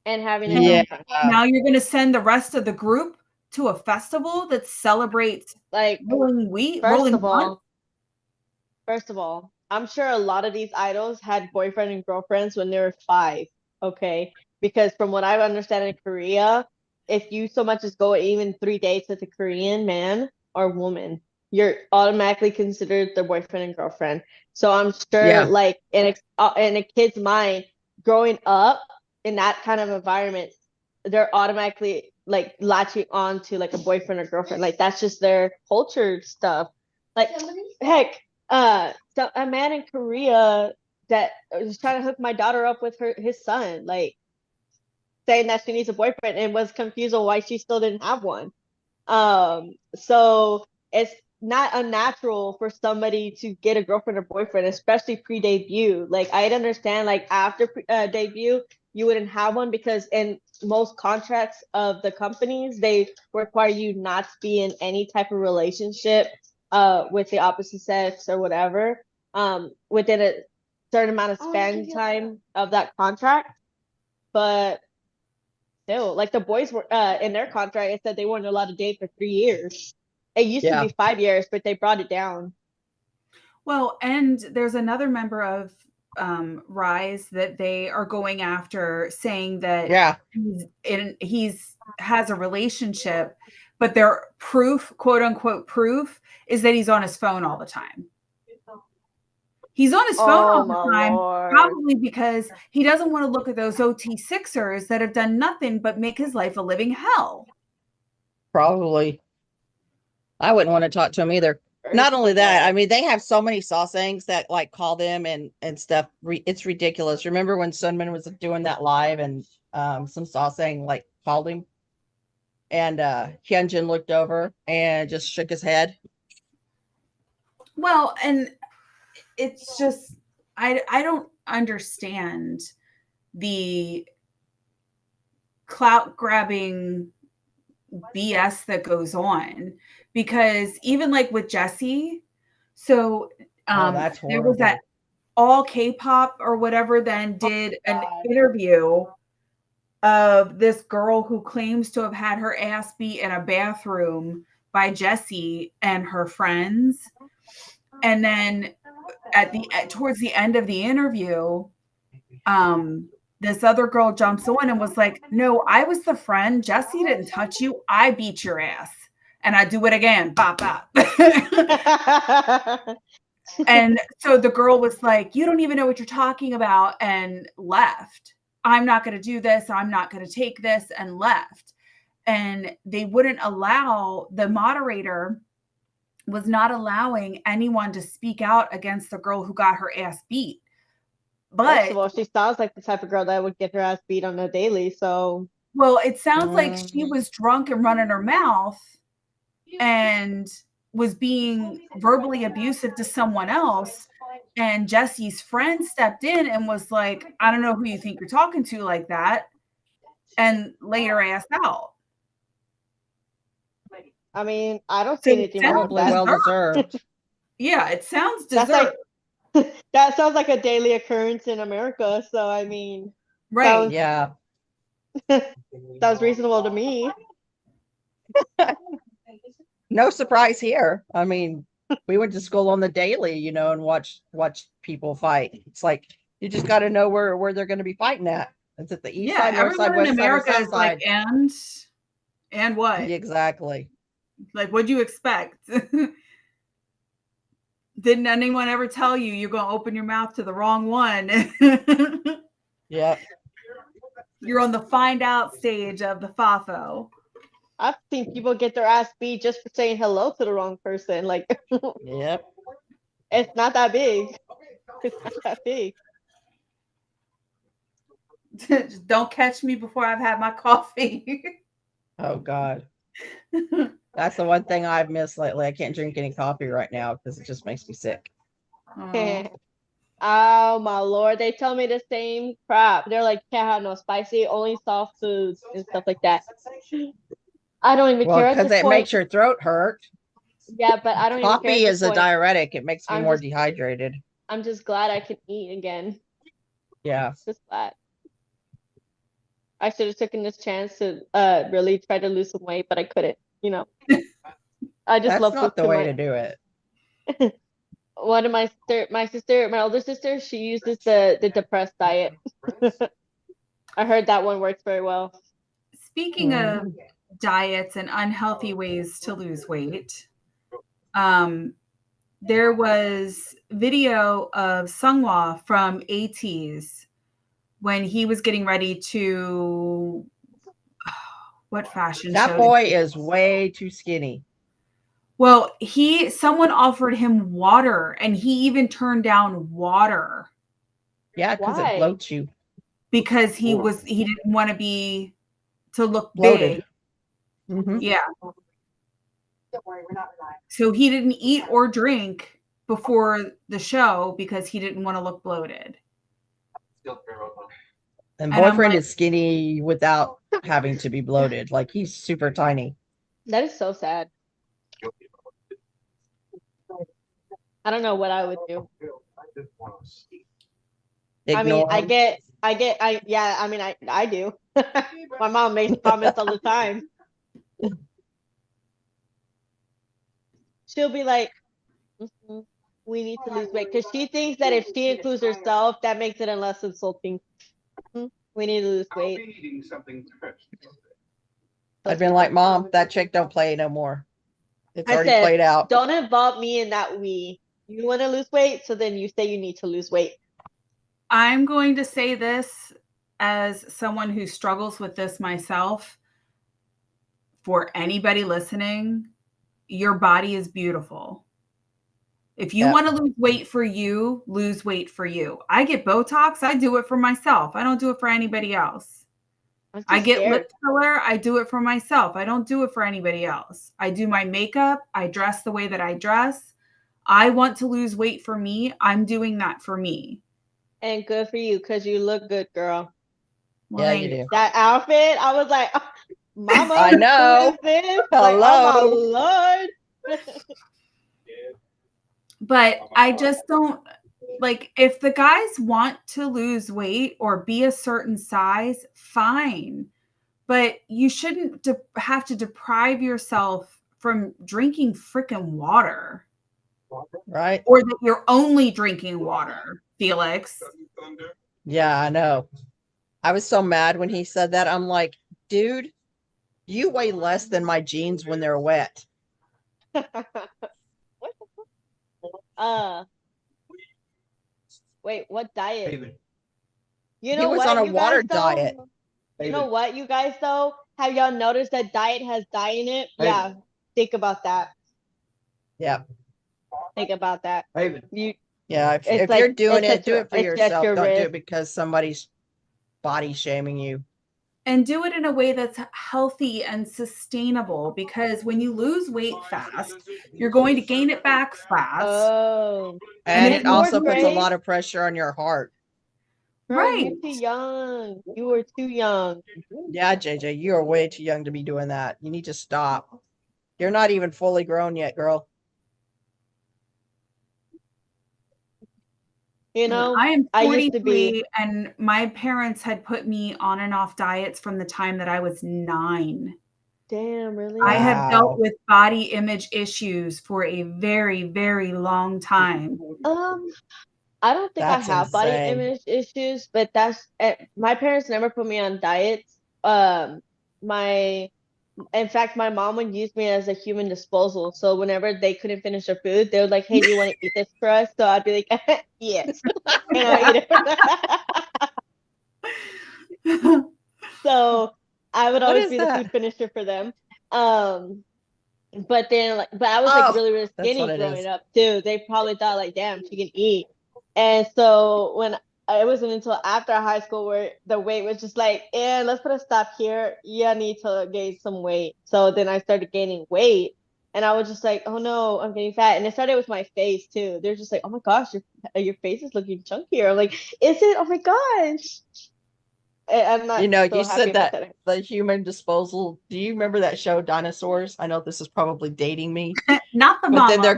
S6: And having
S5: Yeah.
S4: Now you're going to send the rest of the group to a festival that celebrates
S6: like
S4: rolling weed,
S6: first
S4: rolling
S6: of
S4: blunt.
S6: all, I'm sure a lot of these idols had boyfriend and girlfriends when they were 5. Okay. Because from what I understand in Korea, if you so much as go even 3 dates with a Korean man or woman, you're automatically considered their boyfriend and girlfriend. So I'm sure,
S5: Yeah.
S6: like in a kid's mind, growing up in that kind of environment, they're automatically like latching on to like a boyfriend or girlfriend. Like that's just their culture stuff. Like heck, so a man in Korea that was trying to hook my daughter up with his son, like saying that she needs a boyfriend and was confused on why she still didn't have one. So it's not unnatural for somebody to get a girlfriend or boyfriend, especially pre-debut. Like I'd understand like after debut, you wouldn't have one because in most contracts of the companies, they require you not to be in any type of relationship with the opposite sex or whatever within a certain amount of span time of that contract. But still, like the boys were in their contract, it said they weren't allowed to date for 3 years. It used to be 5 years, but they brought it down.
S4: Well, and there's another member of Rise that they are going after, saying that he's has a relationship, but their proof, quote unquote proof, is that he's on his phone all the time. He's on his phone all the time, probably because he doesn't want to look at those OT6ers that have done nothing but make his life a living hell.
S5: Probably. I wouldn't want to talk to him either. Not only that, I mean, they have so many sasaengs that like call them and stuff. It's ridiculous. Remember when Sunman was doing that live and some sasaeng like called him, and Hyunjin looked over and just shook his head.
S4: Well, and it's just I don't understand the clout grabbing BS that goes on, because even like with Jessie, so
S5: that's
S4: there was
S5: horrible.
S4: that All K-pop or whatever then did an interview of this girl who claims to have had her ass beat in a bathroom by Jessie and her friends, and then towards the end of the interview, this other girl jumps on and was like, "No, I was the friend. Jessie didn't touch you. I beat your ass, and I do it again." Bop bop. And so the girl was like, you don't even know what you're talking about, and left. I'm not going to do this. I'm not going to take this, and left. And they wouldn't allow, the moderator was not allowing anyone to speak out against the girl who got her ass beat.
S6: First of
S4: But
S6: all, she sounds like the type of girl that would get her ass beat on a daily. So
S4: well, it sounds like she was drunk and running her mouth and was being verbally abusive to someone else. And Jesse's friend stepped in and was like, I don't know who you think you're talking to like that, and laid her ass out.
S6: I mean, I don't
S4: So
S6: see
S4: it
S6: anything wrong
S5: Probably
S6: with that.
S5: well deserved.
S4: Yeah, it sounds
S6: That's
S4: deserved.
S6: like that sounds like a daily occurrence in America. So I mean,
S4: Right.
S5: Yeah.
S6: sounds reasonable to me.
S5: No surprise here. I mean, we went to school on the daily, you know, and watch people fight. It's like you just got to know where they're going to be fighting at. It's at the east
S4: Yeah,
S5: side, north side,
S4: everyone in
S5: west side, or
S4: America
S5: south
S4: is like,
S5: side.
S4: and what?
S5: Exactly.
S4: Like, what'd you expect? Didn't anyone ever tell you you're going to open your mouth to the wrong one?
S5: Yep.
S4: You're on the find out stage of the FAFO.
S6: I've seen people get their ass beat just for saying hello to the wrong person. Like,
S5: Yep.
S6: it's not that big. It's not that big.
S4: Just don't catch me before I've had my coffee.
S5: Oh God. That's the one thing I've missed lately. I can't drink any coffee right now because it just makes me sick.
S4: Oh.
S6: Oh my Lord, they tell me the same crap. They're like, can't have no spicy, only soft foods and stuff like that. I don't even
S5: Well,
S6: care at
S5: because
S6: this
S5: it
S6: point.
S5: makes your throat hurt.
S6: Yeah, but I don't even care at
S5: Coffee
S6: this
S5: is a
S6: point.
S5: diuretic. It makes me
S6: I'm
S5: more
S6: just-
S5: dehydrated.
S6: I'm just glad I can eat again.
S5: Yeah.
S6: Just glad. I should have taken this chance to really try to lose some weight, but I couldn't. You know, I just
S5: That's
S6: love
S5: not
S6: food
S5: the
S6: too
S5: way
S6: much.
S5: to do it.
S6: One of my older sister, she uses the depressed diet. I heard that one works very well.
S4: Speaking of diets and unhealthy ways to lose weight, there was video of Sunghwa from ATEEZ when he was getting ready to what fashion show?
S5: That boy is way too skinny.
S4: Well, someone offered him water, and he even turned down water
S5: Yeah, because
S6: Why?
S5: it bloats you.
S4: because he didn't want to look
S5: Bloated.
S4: big.
S5: Mhm.
S4: Yeah. So he didn't eat or drink before the show because he didn't want to look bloated.
S5: And
S4: And I'm
S5: boyfriend
S4: like-
S5: is skinny without having to be bloated. Like he's super tiny.
S6: That is so sad. I don't know what I would do. I mean,
S5: Ignore him.
S6: I do. My mom makes comments all the time. She'll be like, "Mhm, we need to lose weight," because she thinks that if she includes herself, that makes it less insulting. We need to lose weight.
S5: I've been like, Mom, that chick don't play no more. It's
S6: I
S5: already
S6: said,
S5: played out.
S6: Don't involve me in that we. You want to lose weight, so then you say you need to lose weight.
S4: I'm going to say this as someone who struggles with this myself. For anybody listening, your body is beautiful. If you
S5: Yeah.
S4: want to lose weight for you, lose weight for you. I get Botox. I do it for myself. I don't do it for anybody else.
S6: I'm
S4: I
S6: just
S4: get
S6: scared.
S4: lip filler. I do it for myself. I don't do it for anybody else. I do my makeup. I dress the way that I dress. I want to lose weight for me. I'm doing that for me.
S6: And good for you, because you look good, girl.
S4: Well,
S5: Yeah,
S4: thank
S5: you do.
S6: That outfit, I was like, oh, Mama,
S5: I know.
S6: who is this? Like, oh
S5: Hello.
S6: my Lord.
S4: But I just don't like, if the guys want to lose weight or be a certain size, fine. But you shouldn't have to deprive yourself from drinking freaking water,
S5: Right?
S4: or that you're only drinking water, Felix.
S5: Yeah, I know. I was so mad when he said that. I'm like, dude, you weigh less than my jeans when they're wet.
S6: What the fuck? wait, what diet?
S7: David.
S6: You
S5: He
S6: know
S5: was
S6: what,
S5: on a
S6: you
S5: water
S6: guys, though?
S5: diet.
S6: You know what, you guys, though? Have y'all noticed that diet has dye in it?
S7: Hey.
S6: Yeah, think about that.
S5: Yeah.
S6: Think about that.
S7: David.
S6: You,
S5: Yeah. If
S6: it's
S5: you're
S6: like
S5: doing
S6: it's
S5: it, do it for
S6: it's at
S5: yourself.
S6: your
S5: Don't do
S6: risk.
S5: it because somebody's body shaming you.
S4: And do it in a way that's healthy and sustainable, because when you lose weight fast, you're going to gain it back fast.
S6: Oh,
S5: And
S4: And
S5: it
S4: if you
S5: also
S6: poor
S5: puts a
S6: Trey.
S5: lot of pressure on your heart.
S6: Bro,
S4: Right.
S6: you're too young. You were too young.
S5: Yeah, JJ, you are way too young to be doing that. You need to stop. You're not even fully grown yet, girl.
S6: You know,
S4: I am
S6: I used to
S4: 43
S6: be.
S4: and my parents had put me on and off diets from the time that I was 9.
S6: Damn, really?
S4: I have
S5: Wow.
S4: dealt with body image issues for a very, very long time.
S6: I don't think I
S5: That's
S6: have body
S5: insane.
S6: image issues, but my parents never put me on diets. In fact, my mom would use me as a human disposal. So whenever they couldn't finish their food, they would like, "Hey, do you want to eat this for us?" So I'd be like, "Yes," and I'll eat it. So I would
S5: What
S6: always
S5: is
S6: be the
S5: that?
S6: food finisher for them. But then but I was like
S5: Oh,
S6: really, really
S5: that's what
S6: skinny
S5: it
S6: growing
S5: is.
S6: up too. They probably thought like, damn, she can eat. And so when it wasn't until after high school where the weight was just like, let's put a stop here. You need to gain some weight. So then I started gaining weight, and I was just like, oh no, I'm getting fat. And it started with my face too. They're just like, oh my gosh, your face is looking chunkier. I'm like, is it? Oh my gosh. I'm not
S5: You know,
S6: so
S5: you
S6: happy
S5: said
S6: about
S5: that the human disposal. Do you remember that show, Dinosaurs? I know this is probably dating me,
S4: Not the
S5: but then
S4: mama.
S5: the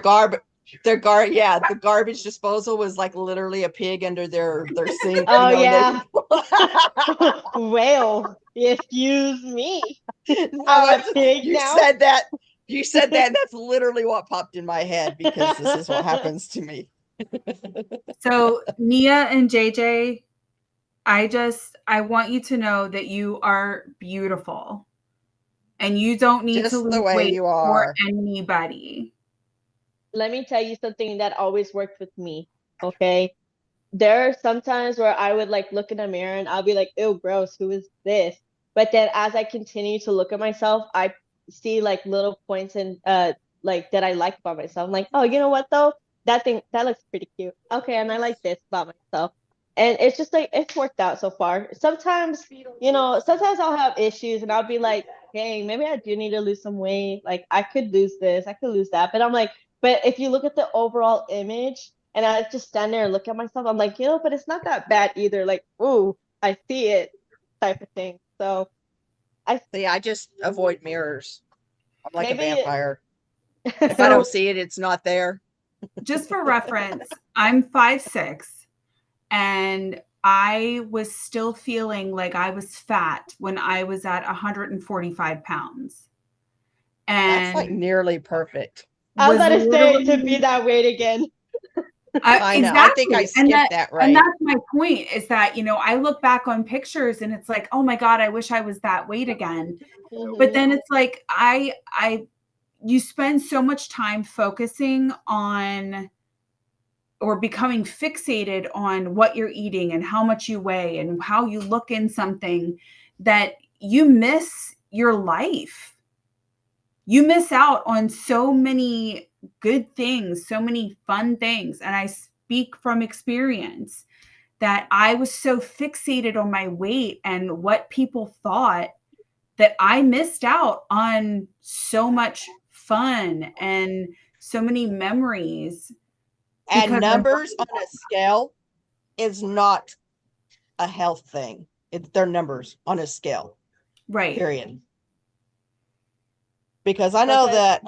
S5: garbage disposal was like literally a pig under their sink.
S6: Oh
S5: you know,
S6: yeah.
S5: they-
S6: Well, excuse me.
S5: No,
S6: I'm a pig
S5: you
S6: now.
S5: said that. You said that, and that's literally what popped in my head because this is what happens to me.
S4: So Nia and JJ, I want you to know that you are beautiful and you don't need to
S5: Just
S4: lose
S5: the way
S4: weight
S5: you
S4: for
S5: are.
S4: anybody.
S6: Let me tell you something that always worked with me. Okay. There are some times where I would like look in the mirror and I'll be like, ew, gross, who is this? But then as I continue to look at myself, I see like little points in like that I like about myself. I'm like, oh, you know what though? That looks pretty cute. Okay, and I like this about myself. And it's just like it's worked out so far. Sometimes, sometimes I'll have issues and I'll be like, hey, maybe I do need to lose some weight. Like I could lose this, I could lose that. But I'm like, but if you look at the overall image, and I just stand there and look at myself, I'm like, but it's not that bad either. Like, ooh, I see it, type of thing. So
S5: I just avoid mirrors. I'm like a
S6: maybe
S5: vampire. If I don't see it, it's not there.
S4: Just for reference, I'm 5'6", and I was still feeling like I was fat when I was at 145 pounds.
S5: That's like
S4: And
S5: nearly perfect.
S6: I was
S4: was
S6: about to say to
S4: literally
S6: be that weight again.
S5: I know. I think I
S4: exactly.
S5: skipped that
S4: And
S5: right.
S4: that's my point, is that, I look back on pictures and it's like, oh my God, I wish I was that weight again. But then it's like, you spend so much time focusing on or becoming fixated on what you're eating and how much you weigh and how you look in something that you miss your life. You miss out on so many good things, so many fun things. And I speak from experience that I was so fixated on my weight and what people thought that I missed out on so much fun and so many memories.
S5: And numbers on a scale is not a health thing. They're numbers on a scale.
S4: Right.
S5: Period. Because I know that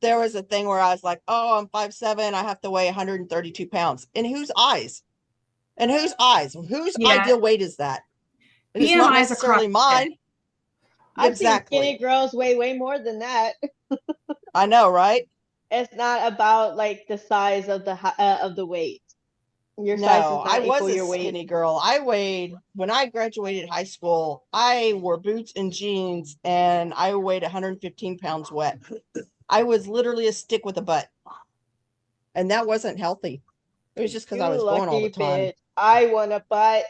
S5: there was a thing where I was like, oh, I'm 5'7", I have to weigh 132 pounds. In whose eyes? In whose eyes? Whose ideal weight is that? It is not necessarily mine.
S6: I've seen skinny girls weigh way more than that.
S5: I know, right?
S6: It's not about like the size of the weight. Your size does not
S5: I was
S6: equal
S5: a
S6: your weight.
S5: skinny girl. When I graduated high school, I wore boots and jeans and I weighed 115 pounds wet. I was literally a stick with a butt. and that wasn't healthy. It was just because I
S6: You
S5: was going all the
S6: lucky
S5: time.
S6: bitch. I want a butt.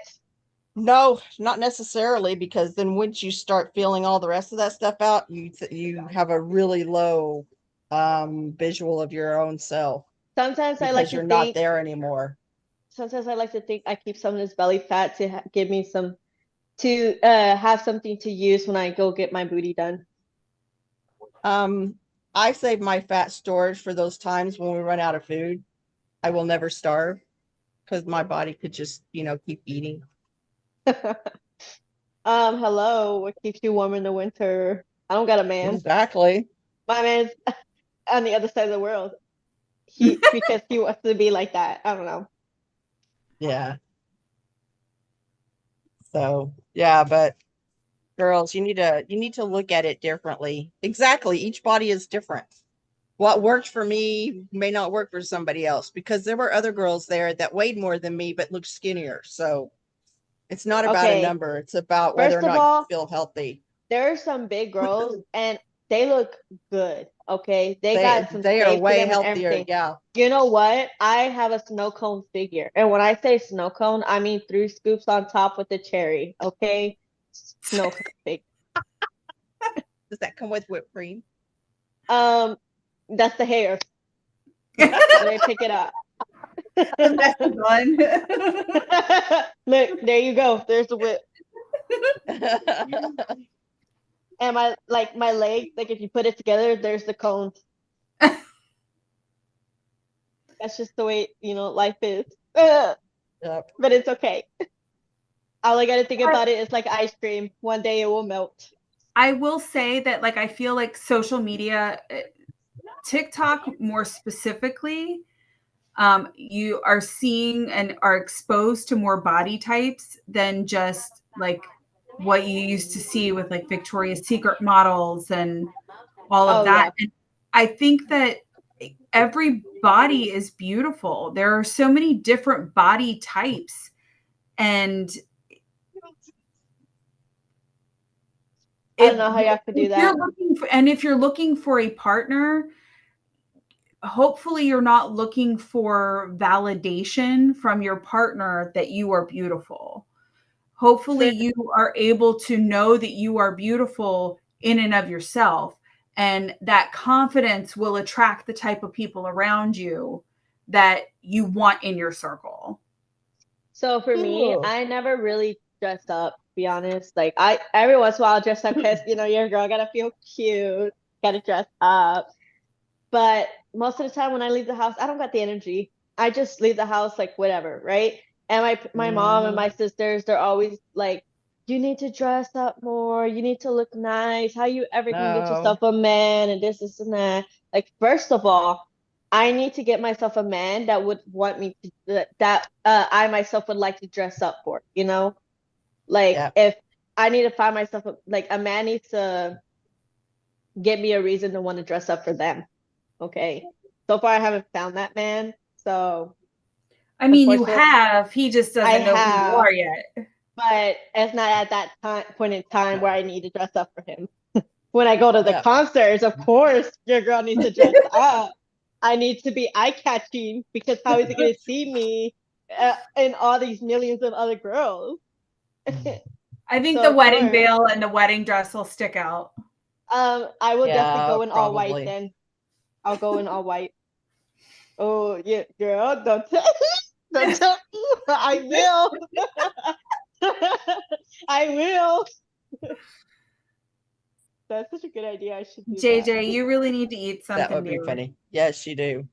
S5: No, not necessarily, because then once you start feeling all the rest of that stuff out, you have a really low visual of your own self
S6: Sometimes I like
S5: because
S6: to
S5: you're not
S6: think.
S5: there anymore.
S6: Sometimes I like to think I keep some of this belly fat to give me some to have something to use when I go get my booty done.
S5: I save my fat storage for those times when we run out of food. I will never starve because my body could just, keep eating.
S6: Hello, what keeps you warm in the winter? I don't got a man.
S5: Exactly.
S6: My man's on the other side of the world. Because he wants to be like that. I don't know.
S5: Yeah. So, yeah, but girls, you need to look at it differently. Exactly. Each body is different. What worked for me may not work for somebody else because there were other girls there that weighed more than me but looked skinnier. So it's not about a
S6: Okay.
S5: number. It's about whether or
S6: First of
S5: not you
S6: all,
S5: feel healthy.
S6: there are some big girls and they look good. Okay. They
S5: They
S6: got some
S5: they are
S6: shape to
S5: way
S6: them and
S5: healthier.
S6: everything.
S5: Yeah.
S6: You know what? I have a snow cone figure. And when I say snow cone, I mean 3 scoops on top with the cherry. Okay. Snow cone figure.
S5: Does that come with whipped cream?
S6: That's the hair. When they pick it up.
S4: That's the bun.
S6: Look, there you go. There's the whip. And my leg, like if you put it together, there's the cone. That's just the way, life is.
S5: Yep.
S6: But it's okay. All I gotta think about it is like ice cream. One day it will melt.
S4: I will say that, like, I feel like social media, TikTok more specifically, you are seeing and are exposed to more body types than just like what you used to see with like Victoria's Secret models and all of
S6: Oh
S4: that.
S6: yeah.
S4: And I think that every body is beautiful. There are so many different body types. And
S6: I don't know how you have to do that.
S4: if you're looking for a partner, hopefully you're not looking for validation from your partner that you are beautiful. Hopefully you are able to know that you are beautiful in and of yourself, and that confidence will attract the type of people around you that you want in your circle.
S6: So for me,
S5: Ooh.
S6: I never really dressed up, to be honest. Like I every once in a while I'll dress up because you're a girl, gotta feel cute, gotta dress up. But most of the time when I leave the house, I don't got the energy. I just leave the house like whatever, right? And my mom and my sisters, they're always like, you need to dress up more, you need to look nice. How you ever can get
S5: No.
S6: yourself a man and this and that. Like, first of all, I need to get myself a man that would want me to that I myself would like to dress up for, Like
S5: Yeah.
S6: if I need to find myself like a man needs to give me a reason to want to dress up for them. Okay. So far I haven't found that man. So
S4: I mean, you
S6: unfortunately,
S4: have, he just doesn't know who you are yet.
S6: but it's not at that point in time where I need to dress up for him. When I go to the
S5: Yeah.
S6: concerts, of course, your girl needs to dress up. I need to be eye-catching because how is he going to see me and all these millions of other girls?
S4: I think
S6: So,
S4: the
S6: of
S4: wedding
S6: course,
S4: veil and the wedding dress will stick out.
S6: I will definitely
S5: Yeah,
S6: go in all white
S5: probably.
S6: then. I'll go in all white. Oh, yeah, girl, don't tell don't tell me. I will. I will. That's such a good idea. I should do that.
S4: JJ, you really need to eat
S5: That
S4: something
S5: would be
S4: new.
S5: funny. Yes, you do.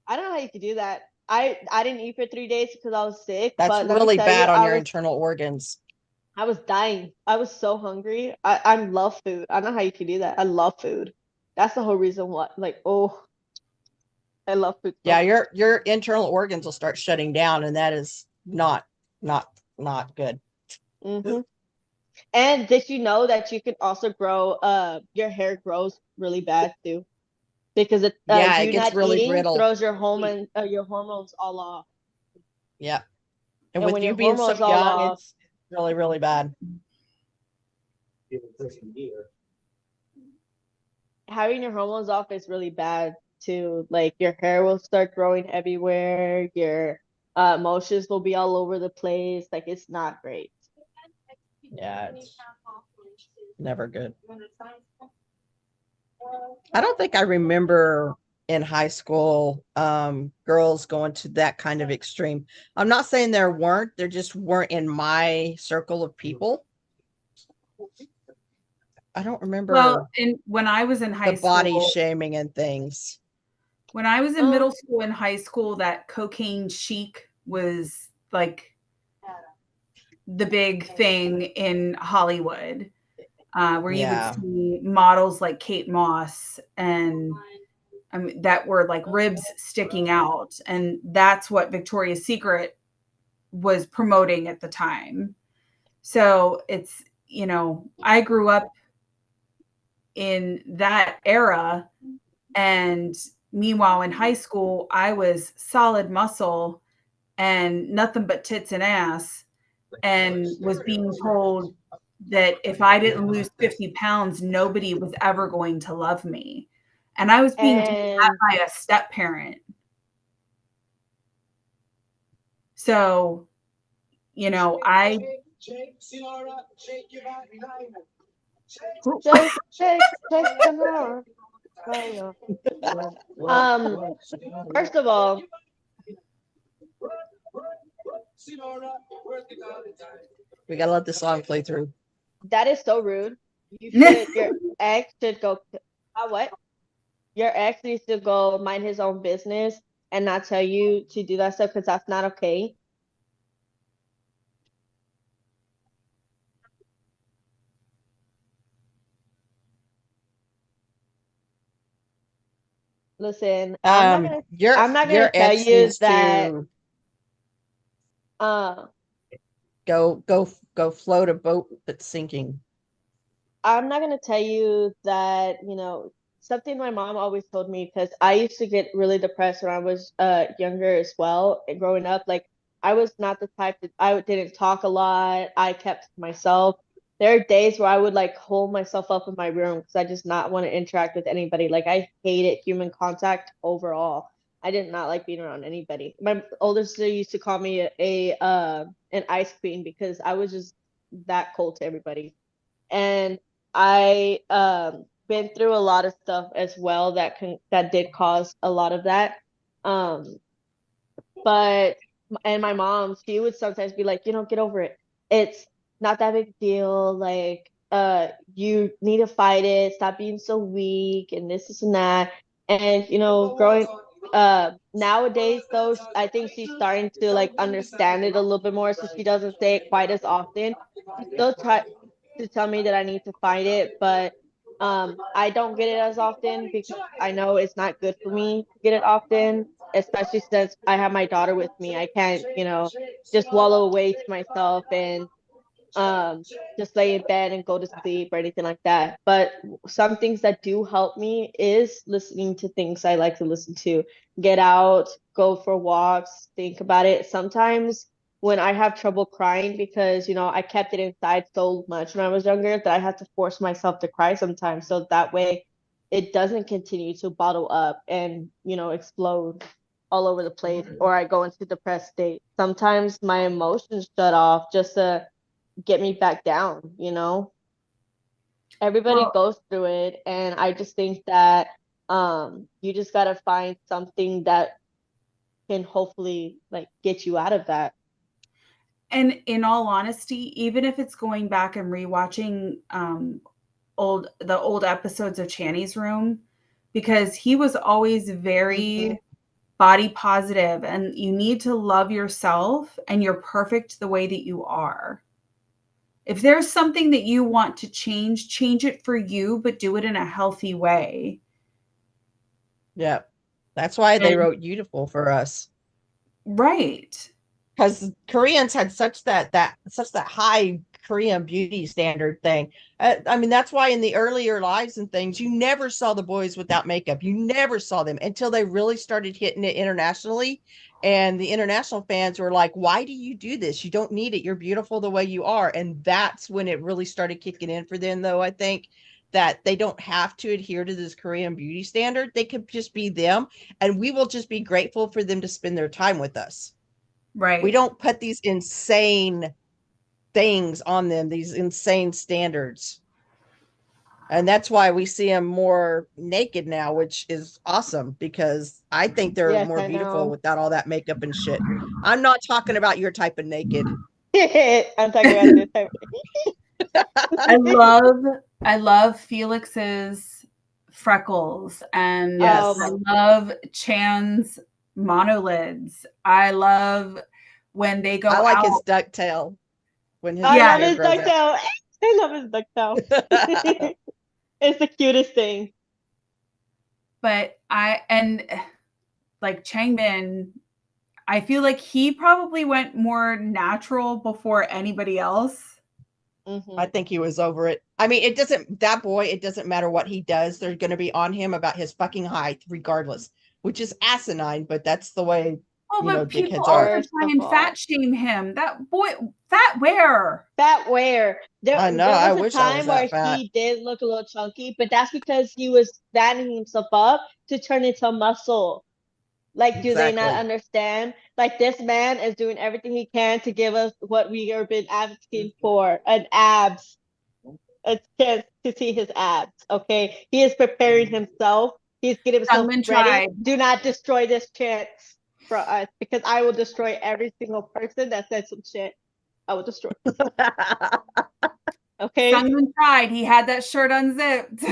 S6: I don't know how you could do that. I didn't eat for 3 days because I was sick.
S5: That's
S6: But let me
S5: really
S6: tell you,
S5: bad on your internal organs.
S6: I was dying. I was so hungry. I love food. I don't know how you can do that. I love food. That's the whole reason why. Like, oh, I love food. So
S5: Yeah,
S6: much.
S5: your internal organs will start shutting down, and that is not good.
S6: Mhm. And did you know that you can also grow? Your hair grows really bad too, because
S5: Yeah, it
S6: you
S5: gets
S6: not
S5: really
S6: eating
S5: brittle.
S6: throws your hormones all off.
S5: Yeah. And
S6: And
S5: with
S6: when
S5: you
S6: your
S5: being so
S6: hormones all
S5: young,
S6: off,
S5: it's really, really bad.
S6: having your hormones off is really bad too. Like your hair will start growing everywhere, your emotions will be all over the place. Like it's not great.
S5: Yeah, it's never good. I don't think I remember in high school girls going to that kind of extreme. I'm not saying there just weren't in my circle of people. I don't remember
S4: Well, and when I was in
S5: the
S4: high
S5: body
S4: school,
S5: shaming and things.
S4: when I was in middle school and high school, that cocaine chic was like the big thing in Hollywood, where you would
S5: Yeah.
S4: see models like Kate Moss and that were like ribs sticking out. And that's what Victoria's Secret was promoting at the time. So it's, you know, I grew up in that era. And meanwhile, in high school, I was solid muscle and nothing but tits and ass, and was being told that if I didn't lose 50 pounds, nobody was ever going to love me. And I was being told that
S6: And
S4: by a step parent. So, you know,
S6: shake, shake some more. First of all,
S5: We gotta let the song play through.
S6: that is so rude. Your ex should go. What? Your ex needs to go mind his own business and not tell you to do that stuff because that's not okay. Listen,
S5: Your
S6: I'm not gonna tell
S5: ex
S6: you
S5: needs
S6: that.
S5: to
S6: Uh,
S5: go float a boat that's sinking.
S6: I'm not gonna tell you that, you know, something my mom always told me because I used to get really depressed when I was younger as well, growing up. Like I was not the type that I didn't talk a lot. I kept to myself. There are days where I would like hold myself up in my room because I just not want to interact with anybody. Like I hated human contact overall. I did not like being around anybody. My older sister used to call me an ice queen because I was just that cold to everybody. And I been through a lot of stuff as well that did cause a lot of that. Um, but and my mom, she would sometimes be like, you know, get over it. It's not that big a deal. Like, you need to fight it. Stop being so weak and this and that. And you know, growing nowadays though, I think she's starting to like understand it a little bit more, so she doesn't say it quite as often. She still try to tell me that I need to fight it, but I don't get it as often because I know it's not good for me to get it often, especially since I have my daughter with me. I can't, you know, just wallow away to myself and just lay in bed and go to sleep or anything like that. But some things that do help me is listening to things I like to listen to. Get out, go for walks, think about it. Sometimes when I have trouble crying because, you know, I kept it inside so much when I was younger that I had to force myself to cry sometimes. So that way it doesn't continue to bottle up and, you know, explode all over the place or I go into depressed state. Sometimes my emotions shut off just to get me back down, you know? Everybody
S4: Well,
S6: goes through it, and I just think that you just gotta find something that can hopefully like get you out of that.
S4: and in all honesty, even if it's going back and rewatching the old episodes of Channy's Room, because he was always very body positive, and you need to love yourself and you're perfect the way that you are. If there's something that you want to change, change it for you, but do it in a healthy way.
S5: Yeah. That's why they
S4: And
S5: wrote Beautiful for us.
S4: right.
S5: Because Koreans had such that high Korean beauty standard thing. I mean, that's why in the earlier lives and things, you never saw the boys without makeup. You never saw them until they really started hitting it internationally. And the international fans were like, why do you do this? You don't need it. You're beautiful the way you are. And that's when it really started kicking in for them, though, I think that they don't have to adhere to this Korean beauty standard. They could just be them, and we will just be grateful for them to spend their time with us.
S4: Right.
S5: We don't put these insane things on them, these insane standards. And that's why we see them more naked now, which is awesome because I think they're
S6: Yes,
S5: more
S6: I
S5: beautiful
S6: know.
S5: without all that makeup and shit. I'm not talking about your type of naked.
S6: I'm talking about this type.
S4: I love Felix's freckles, and
S5: Yes.
S4: I love Chan's monolids. I love when they go
S5: I like
S4: out.
S5: his ducktail. When his
S6: I
S4: Yeah.
S6: love
S5: hair
S6: his
S5: grows
S6: ducktail. I love his ducktail.
S5: out.
S6: It's the cutest thing.
S4: But like Changmin, I feel like he probably went more natural before anybody else.
S6: Mhm.
S5: I think he was over it. I mean, it doesn't matter what he does. They're going to be on him about his fucking height regardless, which is asinine, but that's the way,
S4: Oh,
S5: you know,
S4: but people
S5: dickheads
S4: also
S5: are.
S6: First
S4: try
S6: of
S4: and
S6: all.
S4: fat shame him. That boy, fat where?
S6: Fat where?
S5: I know,
S6: There
S5: I
S6: was a
S5: wish I was
S6: time
S5: that
S6: where
S5: fat.
S6: he did look a little chunky, but that's because he was fattening himself up to turn into muscle. Like, do they not
S5: Exactly.
S6: understand? Like, this man is doing everything he can to give us what we have been asking for, an abs, a chance to see his abs. Okay, he is preparing himself. He's getting himself
S4: Sungmin
S6: ready.
S4: tried.
S6: Do not destroy this chance for us, because I will destroy every single person that says some shit. I will destroy. Okay.
S4: Sungmin tried. He had that shirt unzipped.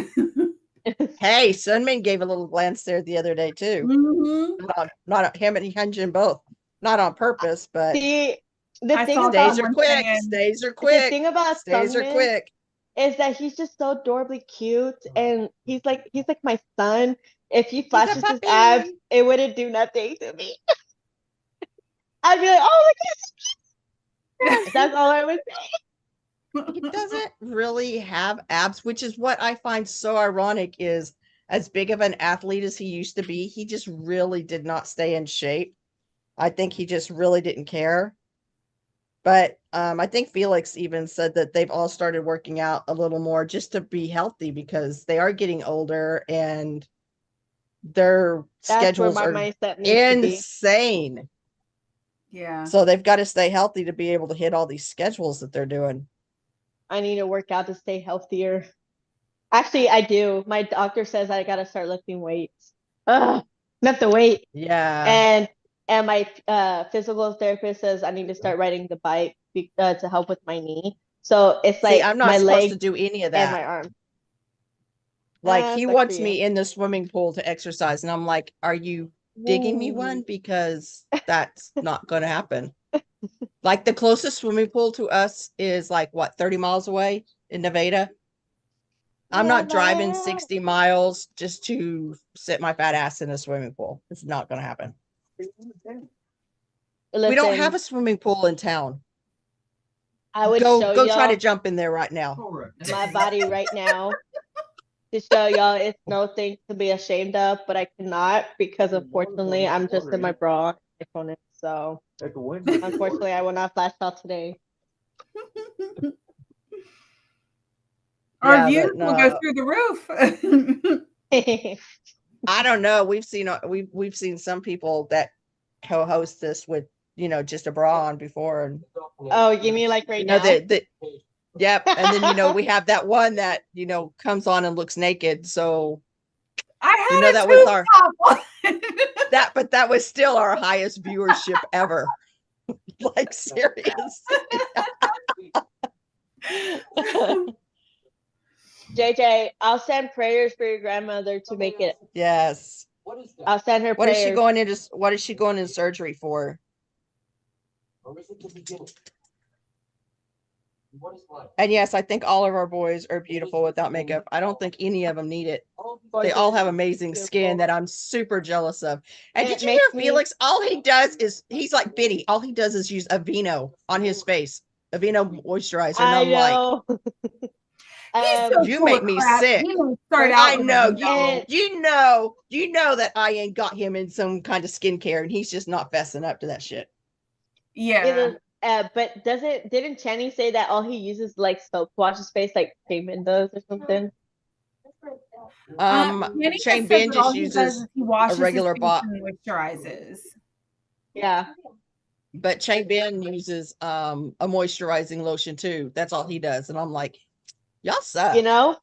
S5: Hey, Sunmin gave a little glance there the other day too.
S4: Mhm.
S5: Not him and Hyunjin both. Not on purpose, but
S6: See, the
S4: I
S6: thing
S4: saw
S6: about
S5: stays are
S4: someone
S5: quick.
S4: saying-
S5: Stays are
S6: the
S5: quick.
S6: thing about
S5: Stays are
S6: Sungmin
S5: quick.
S6: is that he's just so adorably cute, and he's like my son. If he flashes his
S5: puppy.
S6: abs, it wouldn't do nothing to me. I'd be like, oh, look at his. That's all I would say.
S5: He doesn't really have abs, which is what I find so ironic. Is as big of an athlete as he used to be, he just really did not stay in shape. I think he just really didn't care. But I think Felix even said that they've all started working out a little more just to be healthy because they are getting older and their
S6: That's where
S5: schedules
S6: my
S5: are
S6: mindset needs to be.
S5: insane.
S4: Yeah.
S5: So they've got to stay healthy to be able to hit all these schedules that they're doing.
S6: I need to work out to stay healthier. Actually, I do. My doctor says I gotta start lifting weights. Ugh, not the weight.
S5: Yeah.
S6: And my physical therapist says I need to start riding the bike to help with my knee. So it's
S5: See,
S6: like
S5: I'm not
S6: my
S5: supposed
S6: leg
S5: to do any of
S6: and
S5: that.
S6: my arm.
S5: Like
S6: Ah,
S5: he
S6: sucks for
S5: wants
S6: you.
S5: me in the swimming pool to exercise, and I'm like, "Are you digging me one? Because that's not going to happen." Like the closest swimming pool to us is like what 30 miles away in Nevada. I'm not driving
S6: Nevada.
S5: 60 miles just to sit my fat ass in a swimming pool. It's not going to happen. We don't have a swimming pool in town.
S6: I would
S5: Go
S6: show
S5: try to
S6: y'all
S5: jump in there right now.
S6: my body right now to show y'all it's no thing to be ashamed of, but I cannot because unfortunately I'm just in my bra. So unfortunately I will not flash out today.
S4: Our
S5: Yeah,
S4: views
S5: but
S4: will go through the roof.
S5: I don't know. We've seen some people that co-host this with, you know, just a bra on before, and
S6: Oh, you mean like right
S5: you know
S6: now?
S5: yep. And then you know we have that one that you know comes on and looks naked. So
S4: I had
S5: you know
S4: a
S5: that was
S4: tube
S5: our
S4: top.
S5: but that was still our highest viewership ever. Like serious.
S6: JJ, I'll send prayers for your grandmother to make it.
S5: Yes.
S6: I'll send her
S5: What is
S6: prayers.
S5: she going in surgery for? And yes, I think all of our boys are beautiful without makeup. I don't think any of them need it. They all have amazing skin that I'm super jealous of. And
S6: It
S5: did you hear
S6: makes me-
S5: Felix? All he does is he's like Biddy. All he does is use Aveeno on his face. Aveeno moisturizer. And
S6: I
S5: I'm like,
S6: know.
S4: He's so
S5: you
S4: full
S5: make
S4: of
S5: me
S4: crap.
S5: sick.
S4: He didn't start out
S5: I
S4: with
S5: know
S4: Aveeno.
S5: you know that I ain't got him in some kind of skincare, and he's just not fessing up to that shit.
S4: Yeah.
S6: But didn't Channing say that all he uses like soap to wash his face like Damon does or something?
S4: Manny
S5: Shane
S4: just said
S5: Ben
S4: that all
S5: just
S4: he does
S5: uses
S4: is he washes
S5: regular
S4: his face
S5: bot,
S4: and moisturizes.
S6: Yeah.
S5: but Shane Ben uses a moisturizing lotion too. That's all he does. And I'm like, y'all suck.
S6: You know,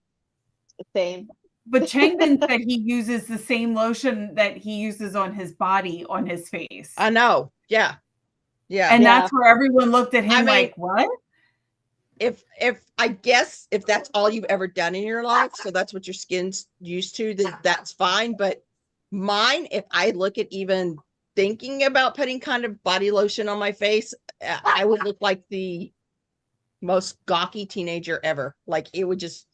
S6: same.
S4: But Changbin said he uses the same lotion that he uses on his body on his face.
S5: I know. Yeah. Yeah.
S4: And
S6: Yeah.
S4: that's where everyone looked at him
S5: I mean,
S4: like, what?
S5: if I guess if that's all you've ever done in your life, so that's what your skin's used to, then that's fine. But mine, if I look at even thinking about putting kind of body lotion on my face, I would look like the most gawky teenager ever. Like it would just,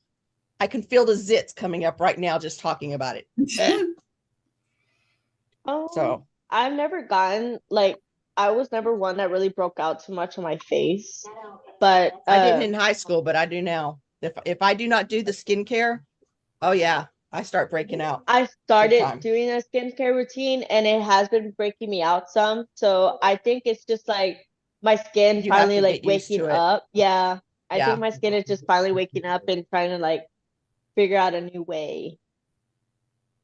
S5: I can feel the zits coming up right now just talking about it.
S6: Oh,
S5: So
S6: I've never gotten like I was never one that really broke out too much on my face, but
S5: I didn't in high school, but I do now. If I do not do the skincare, oh yeah, I start breaking out.
S6: I
S5: time.
S6: started doing a skincare routine and it has been breaking me out some. So I think it's just like my skin
S5: You have
S6: finally
S5: to
S6: like
S5: get used
S6: waking
S5: to it.
S6: up. Yeah. I
S5: Yeah.
S6: think my skin is just finally waking up and trying to like figure out a new way.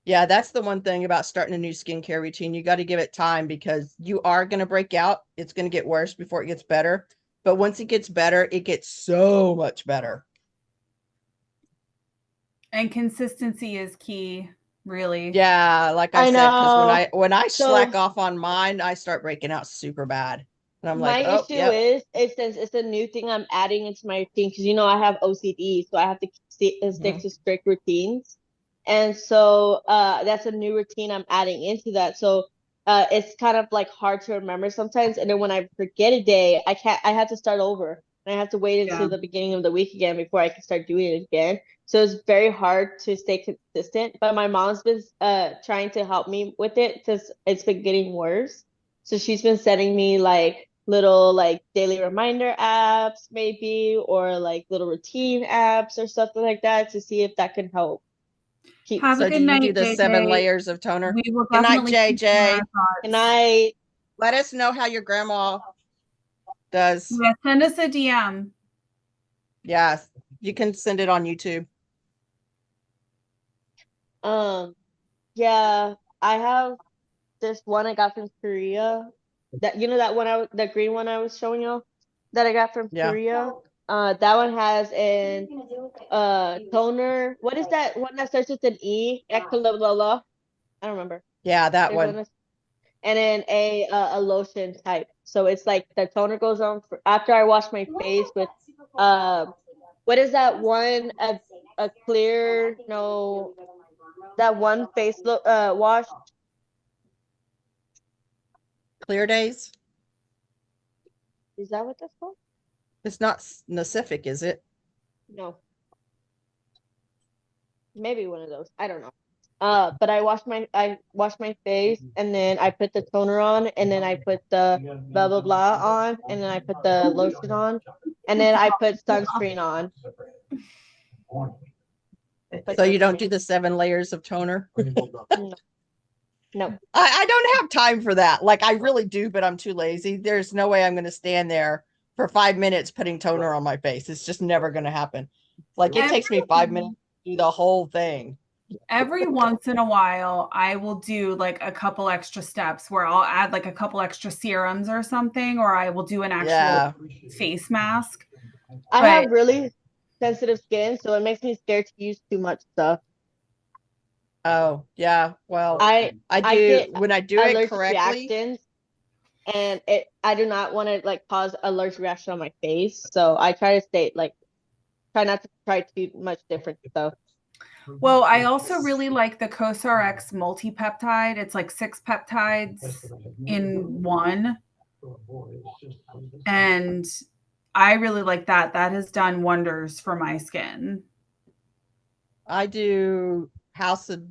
S5: Yeah, that's the one thing about starting a new skincare routine. You got to give it time because you are going to break out. It's going to get worse before it gets better. But once it gets better, it gets so much better.
S4: And consistency is key, really.
S5: Yeah, like I
S6: I
S5: said, because
S6: know.
S5: when I
S6: So-
S5: slack off on mine, I start breaking out super bad. And I'm
S6: My
S5: like, oh,
S6: issue
S5: yep.
S6: is since it's a new thing I'm adding into my routine because you know I have OCD, so I have to stick to strict routines. And so that's a new routine I'm adding into that. So it's kind of like hard to remember sometimes. And then when I forget a day, I have to start over. And I have to wait until the beginning of the week again before I can start doing it again. So it's very hard to stay consistent. But my mom's been trying to help me with it because it's been getting worse. So she's been sending me like little like daily reminder apps maybe or like little routine apps or something like that to see if that can help.
S4: Have
S5: So
S4: a
S5: do
S4: good
S5: you
S4: night,
S5: do the
S4: JJ.
S5: 7 layers of toner?
S4: We will
S5: Good night,
S4: definitely keep you in our
S5: JJ.
S4: thoughts.
S6: And I
S5: Let us know how your grandma does.
S4: Yeah, send us a DM.
S5: Yeah, you can send it on YouTube.
S6: yeah, I have this one I got from Korea. That you know that one the green one I was showing you that I got from
S5: Yeah.
S6: Korea. That one has an toner. What is that one that starts with an E? Echolala. I don't remember.
S5: Yeah, that
S6: There's
S5: one.
S6: one and then a lotion type. So it's like the toner goes on for after I wash my face with what is that one a clear no that one face wash.
S5: Clear Days.
S6: Is that what that's called?
S5: It's not Nacific, is it?
S6: No. Maybe one of those. I don't know. But I wash my face and then I put the toner on and then I put the blah blah blah on and then I put the lotion on and then I put sunscreen on.
S5: So you don't do the 7 layers of toner?
S6: No.
S5: I don't have time for that. Like I really do, but I'm too lazy. There's no way I'm going to stand there for 5 minutes putting toner on my face. It's just never going to happen. Like it takes me 5 minutes to do the whole thing.
S4: Every once in a while, I will do like a couple extra steps where I'll add like a couple extra serums or something, or I will do an actual face mask.
S6: I have really sensitive skin, so it makes me scared to use too much stuff.
S5: Oh, yeah. Well,
S6: I
S5: do when I do it
S6: allergic
S5: correctly.
S6: reactions, and I do not want to like cause allergic reaction on my face, so I try to try not to try too much different stuff.
S4: Well, I also really like the CosRX multi-peptide. It's like 6 peptides in one. And I really like that. That has done wonders for my skin.
S5: I do House of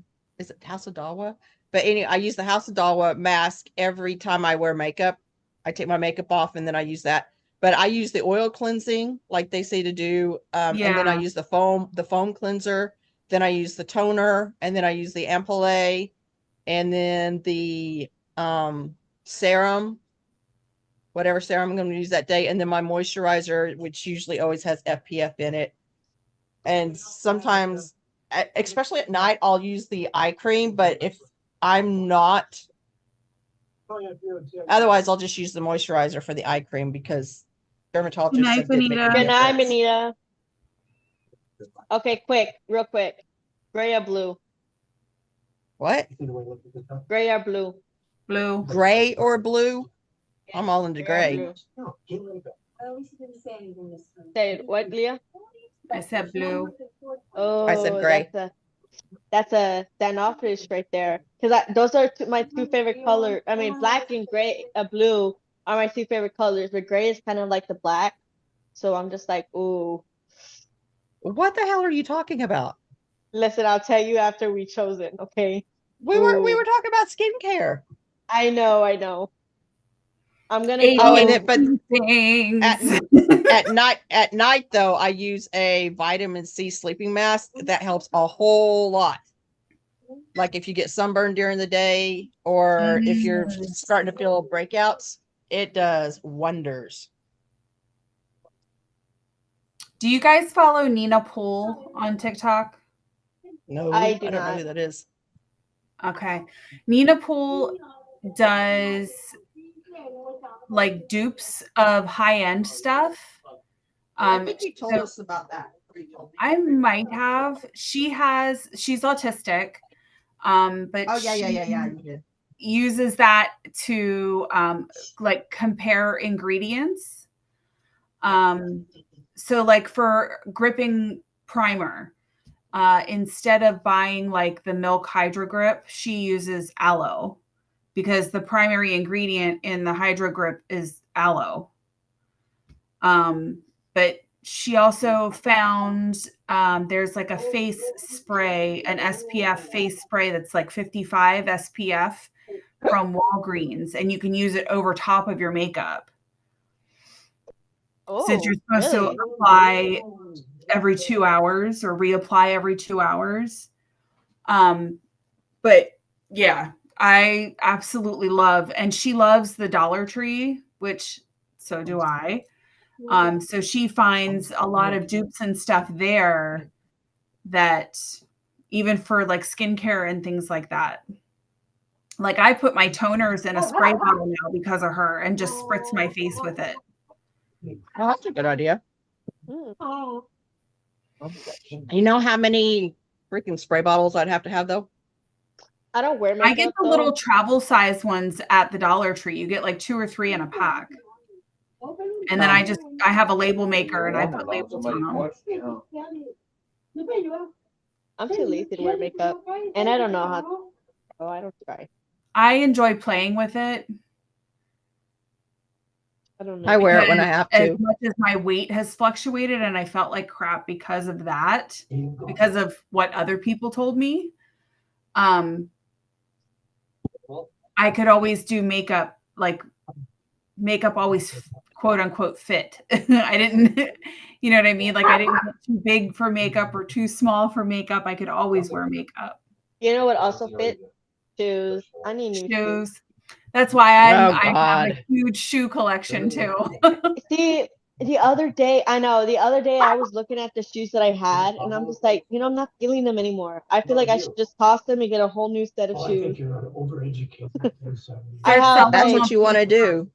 S5: Dawa? But anyway, I use the House of Dawa mask every time I wear makeup. I take my makeup off and then I use that. But I use the oil cleansing like they say to do. And then I use the foam cleanser. Then I use the toner, and then I use the ampoule, and then the serum, whatever serum I'm going to use that day, and then my moisturizer, which usually always has SPF in it. And sometimes especially at night, I'll use the eye cream. But if I'm not, otherwise, I'll just use the moisturizer for the eye cream because dermatologist
S4: Good night,
S5: said did make a
S4: Benita.
S6: Good night,
S5: difference.
S6: Benita. Okay, quick, real quick. Gray or blue?
S5: What?
S6: Gray or blue?
S4: Blue.
S5: Gray or blue? I'm all into
S6: Gray
S5: gray.
S6: or blue? Say it. What, Leah?
S4: I said blue.
S6: Oh,
S5: I said gray.
S6: That's a standoffish right there. Because those are my two favorite colors. I mean, black and gray, blue are my two favorite colors. But gray is kind of like the black. So I'm just like, ooh.
S5: What the hell are you talking about?
S6: Listen, I'll tell you after we chose it. Okay.
S5: We were
S6: Ooh.
S5: talking about skincare.
S6: I know. I'm gonna
S4: Eight
S5: Oh, and
S6: go.
S5: then, but
S4: things.
S5: at night though, I use a vitamin C sleeping mask that helps a whole lot. Like if you get sunburned during the day or if you're starting to feel breakouts, it does wonders.
S4: Do you guys follow Nina Poole on TikTok?
S5: No,
S6: I
S5: I
S6: do
S5: don't know
S6: not.
S5: who that is.
S4: Okay. Nina Poole does like dupes of high-end stuff.
S5: I think you told
S4: so
S5: us about that.
S4: I might have. She's autistic. But
S5: Oh yeah,
S4: she
S5: you did.
S4: uses that to like compare ingredients. So like for gripping primer, instead of buying like the Milk Hydro Grip, she uses aloe because the primary ingredient in the Hydro Grip is aloe. But she also found there's like a face spray, an SPF face spray that's like 55 SPF from Walgreens, and you can use it over top of your makeup.
S6: Oh,
S4: Since you're supposed
S6: really?
S4: to apply every 2 hours or reapply every 2 hours. But yeah, I absolutely love, and she loves the Dollar Tree, which so do I. So she finds a lot of dupes and stuff there that even for like skincare and things like that. Like I put my toners in a spray bottle now because of her and just spritz my face with it.
S5: Oh, that's a good idea.
S6: Hmm.
S5: You know how many freaking spray bottles I'd have to have though?
S6: I don't wear makeup.
S4: I get the little travel size ones at the Dollar Tree. You get like 2 or 3 in a pack. And then I have a label maker and I put labels on them.
S6: I'm too lazy to wear makeup, and I don't know how. Oh, I don't try.
S4: I enjoy playing with it.
S6: I don't know.
S5: I wear it when I have
S4: As
S5: to.
S4: much as my weight has fluctuated and I felt like crap because of that, because of what other people told me, I could always do makeup, like makeup always quote unquote fit. I didn't, you know what I mean? Like I didn't get too big for makeup or too small for makeup. I could always wear makeup.
S6: You know what also fit? Shoes. I need new shoes.
S4: Shoes. That's why I have
S5: God.
S4: a huge shoe collection too.
S6: See, the other day I was looking at the shoes that I had, and I'm just like, I'm not feeling them anymore. I feel like I should just toss them and get a whole new set of shoes.
S5: That's what you want to do.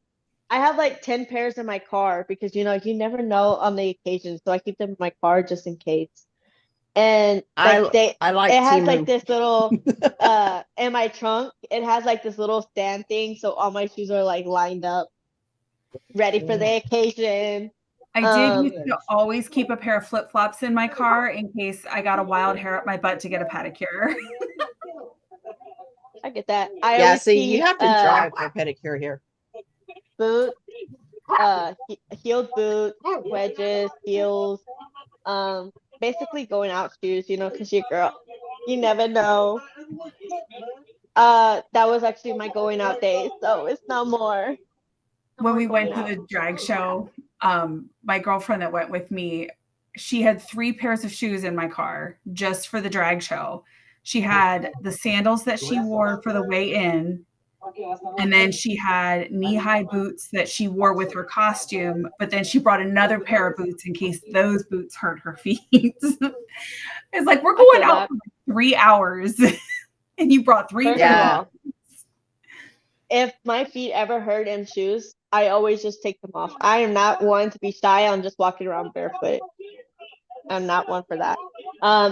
S6: I have like 10 pairs in my car because you never know on the occasion, so I keep them in my car just in case. And like it has like this little in my trunk, it has like this little stand thing, so all my shoes are like lined up, ready for the occasion.
S4: I did used to always keep a pair of flip-flops in my car in case I got a wild hair up my butt to get a pedicure.
S6: I get that.
S5: You have to drive for a pedicure here.
S6: Boot, heeled boots, wedges, heels, basically going out shoes, because you're a girl. You never know. That was actually my going out days, so it's no more.
S4: When we went to the drag show, my girlfriend that went with me, she had 3 pairs of shoes in my car just for the drag show. She had the sandals that she wore for the way in. And then she had knee-high boots that she wore with her costume, but then she brought another pair of boots in case those boots hurt her feet. It's like, we're going
S6: feel
S4: out
S6: that.
S4: for like 3 hours and you brought 3
S6: First
S4: pairs.
S6: of
S5: Yeah.
S6: all, if my feet ever hurt in shoes, I always just take them off. I am not one to be shy on just walking around barefoot. I'm not one for that.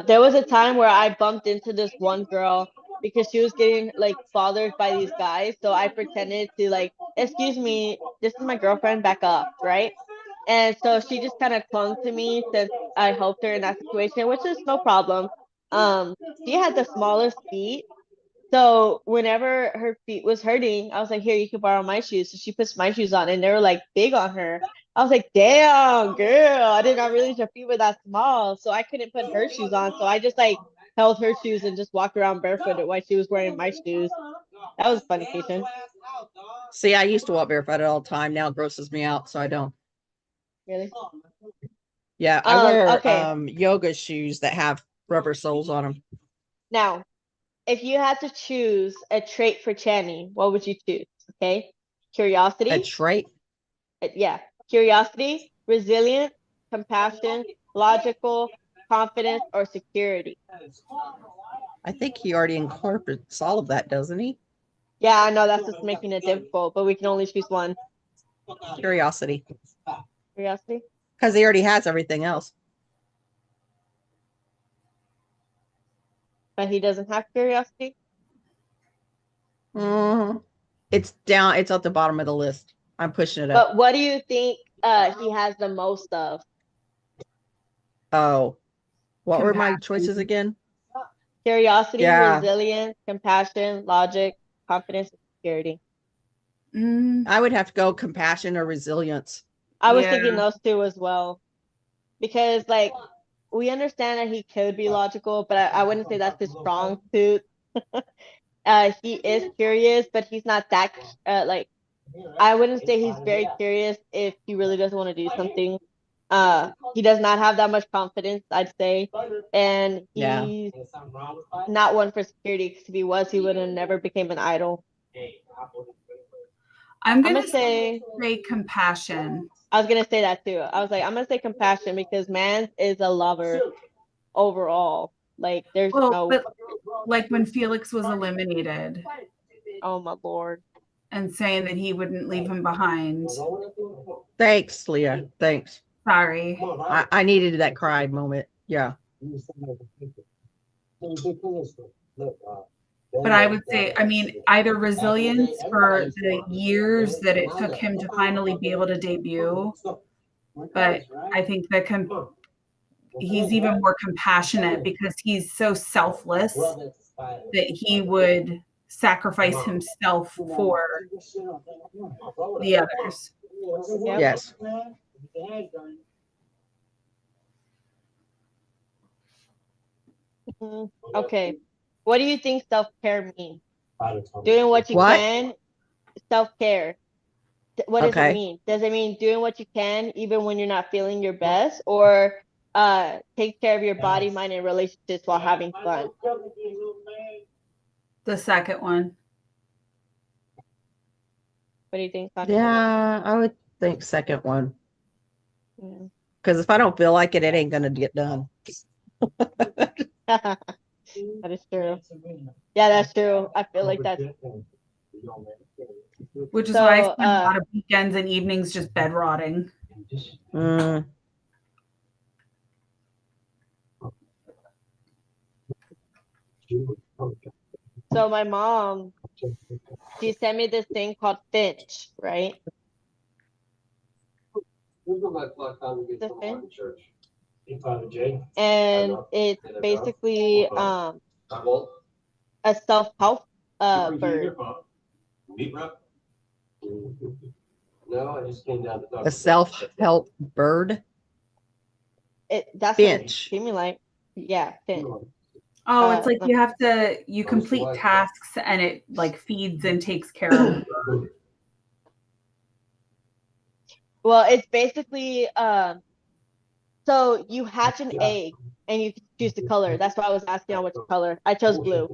S6: There was a time where I bumped into this one girl because she was getting like bothered by these guys. So I pretended to like, excuse me, this is my girlfriend, back up, right? And so she just kind of clung to me since I helped her in that situation, which is no problem. She had the smallest feet. So whenever her feet was hurting, I was like, here, you can borrow my shoes. So she puts my shoes on and they were like big on her. I was like, damn, girl, I did not realize your feet were that small. So I couldn't put her shoes on. So I just like held her shoes and just walked around barefooted while she was wearing my shoes. That was a funny occasion.
S5: See, I used to walk barefoot all the time. Now it grosses me out, so I don't.
S6: Really?
S5: Yeah, I wear
S6: Okay.
S5: yoga shoes that have rubber soles on them.
S6: Now, if you had to choose a trait for Channy, what would you choose? Okay. Curiosity.
S5: A trait.
S6: Yeah. Curiosity, resilient, compassion, logical, confidence, or security.
S5: I think he already incorporates all of that, doesn't he?
S6: Yeah, I know that's just making it difficult, but we can only choose one.
S5: Curiosity.
S6: Curiosity.
S5: Because he already has everything else.
S6: But he doesn't have curiosity.
S5: Mhm. It's down. It's at the bottom of the list. I'm pushing it up.
S6: But what do you think he has the most of?
S5: Oh, what were my
S4: Compassion.
S5: choices again?
S6: Curiosity,
S5: Yeah.
S6: resilience, compassion, logic, confidence, and security.
S5: I would have to go compassion or resilience.
S6: I was
S4: Yeah.
S6: thinking those two as well. Because like we understand that he could be logical, but I wouldn't say that's his strong suit. He is curious, but he's not that like I wouldn't say he's very curious if he really doesn't want to do something. He does not have that much confidence, I'd say, and
S5: Yeah.
S6: he's not one for security. Because if he was, he would have never became an idol.
S4: I'm
S6: I'm
S4: gonna
S6: gonna say
S4: compassion.
S6: I was gonna say that too. I was like, I'm gonna say compassion because man is a lover overall. Like there's
S4: Well,
S6: no
S4: but like when Felix was eliminated
S6: oh my lord.
S4: and saying that he wouldn't leave him behind.
S5: Thanks, Leah. Thanks.
S4: Sorry.
S5: I needed that cry moment. Yeah.
S4: But I would say, I mean, either resilience for the years that it took him to finally be able to debut, but I think that he's even more compassionate because he's so selfless that he would sacrifice himself for the others.
S6: Yep.
S5: Yes.
S6: Okay. What do you think self-care means? Doing what you
S5: What?
S6: can. Self-care. What does
S5: Okay.
S6: it mean? Does it mean doing what you can even when you're not feeling your best, or take care of your body, mind, and relationships while having fun?
S4: The second one.
S6: What do you think, Sasha?
S5: Yeah, I would think second one.
S6: Mm.
S5: Because if I don't feel like it, it ain't gonna get done.
S6: That is true. Yeah, that's true. I feel like that's
S4: Which is why I
S6: So,
S4: spend a lot of weekends and evenings just bed rotting.
S5: Mm.
S6: so my mom, she sent me this thing called Finch, right? The Finch? And it's basically a self-help bird.
S7: No, I just came down to talk.
S5: A self-help bird.
S6: That's what
S5: Finch.
S6: it's seeming like. Yeah, Finch.
S4: Oh, it's like you complete tasks and it like feeds and takes care of you.
S6: Well, it's basically So you hatch an egg and you can choose the color. That's why I was asking on which color. I chose blue.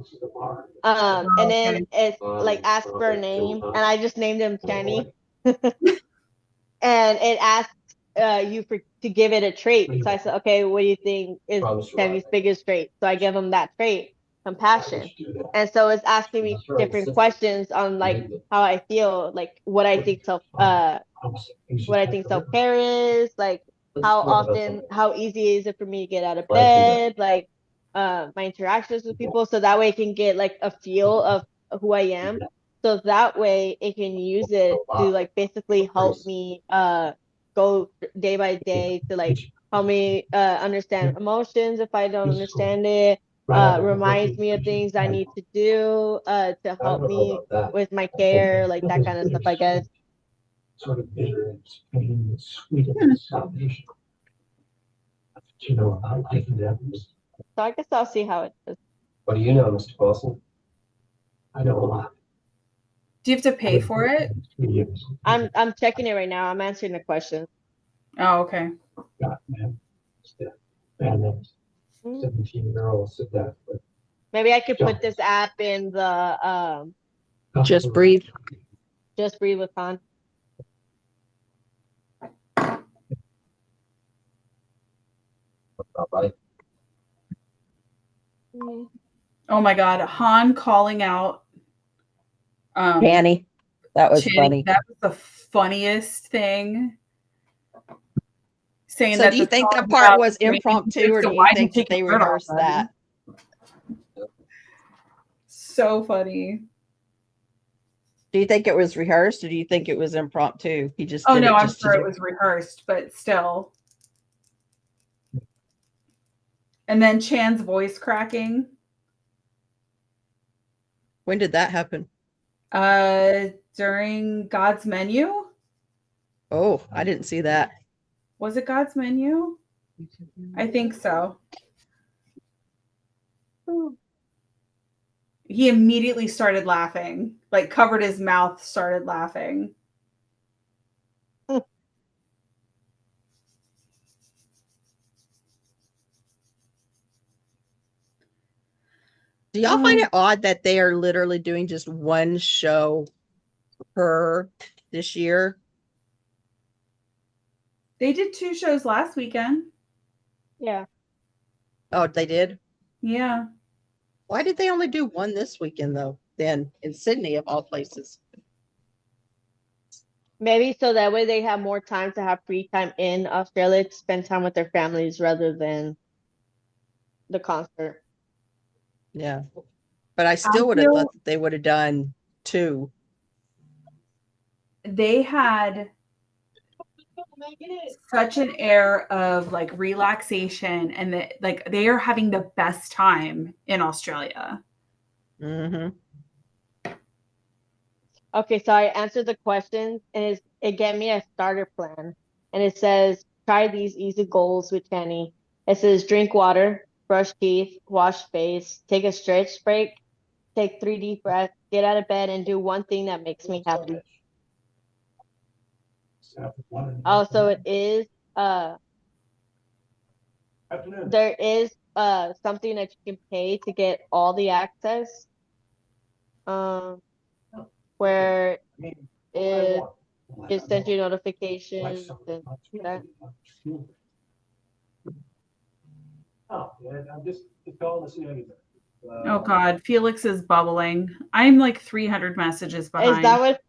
S6: And then
S4: Okay.
S6: it's like ask for a name, and I just named him Kenny. And it asks you to give it a trait. So I said, okay, what do you think is Kenny's biggest trait? So I give him that trait, compassion. And so it's asking me different questions on like how I feel, like what I think self-care is, like how easy is it for me to get out of bed, like my interactions with people, so that way I can get like a feel of who I am. So that way it can use it to like basically help me go day by day to like help me understand emotions if I don't understand it. Reminds me of things I need to do to help me with my care, like that kind of stuff, I guess.
S3: Sort of bitter and pain and sweet and salvation. You know about life and death.
S6: So I guess I'll see how it is.
S7: What do you know, Mr. Paulson?
S3: I know a lot.
S4: Do you have to pay for it?
S3: 3 years.
S6: I'm checking it right now. I'm answering the question.
S4: Oh, okay.
S3: Got man. And then
S6: Mhm.
S3: 17-year-old said that. But
S6: Maybe I could put this app in the
S5: Just breathe.
S6: Just Breathe with Han.
S7: Right.
S4: Oh my God, Han calling out
S5: Annie. That was
S4: Channing,
S5: funny.
S4: that was the funniest thing. Saying
S5: So
S4: that
S5: do you
S4: the
S5: think
S4: song
S5: that part
S4: about
S5: was
S4: rain
S5: impromptu, or
S4: so
S5: do you
S4: why
S5: think
S4: didn't
S5: that they
S4: take your shirt off,
S5: rehearsed that?
S4: buddy? So funny.
S5: Do you think it was rehearsed, or do you think it was impromptu? He just
S4: Oh
S5: did
S4: no,
S5: it
S4: I'm
S5: just
S4: sure
S5: to
S4: it
S5: do.
S4: was rehearsed, but still. And then Chan's voice cracking.
S5: When did that happen?
S4: During God's Menu.
S5: Oh, I didn't see that.
S4: Was it God's Menu? I think so. He immediately started laughing, like covered his mouth, started laughing.
S5: Do y'all find it odd that they are literally doing just one show per this year?
S4: They did 2 shows last weekend.
S6: Yeah.
S5: Oh, they did?
S4: Yeah.
S5: Why did they only do one this weekend, though, then in Sydney, of all places?
S6: Maybe so that way they have more time to have free time in Australia to spend time with their families rather than the concert.
S5: Yeah. But I still would have
S4: feel-
S5: thought that they would have done 2.
S4: They had such an air of like relaxation, and that like they are having the best time in Australia.
S5: Mm-hmm.
S6: Okay, so I answered the questions and it gave me a starter plan. And it says, try these easy goals with Kenny. It says, drink water, brush teeth, wash face, take a stretch break, take 3 deep breaths, get out of bed, and do one thing that makes me happy. Also, it is there is something that you can pay to get all the access. Where it sends you notifications and that.
S3: Oh, yeah, I'm just calling to see anything.
S4: Oh God, Felix is bubbling. I'm like 300 messages behind.
S6: Is that what?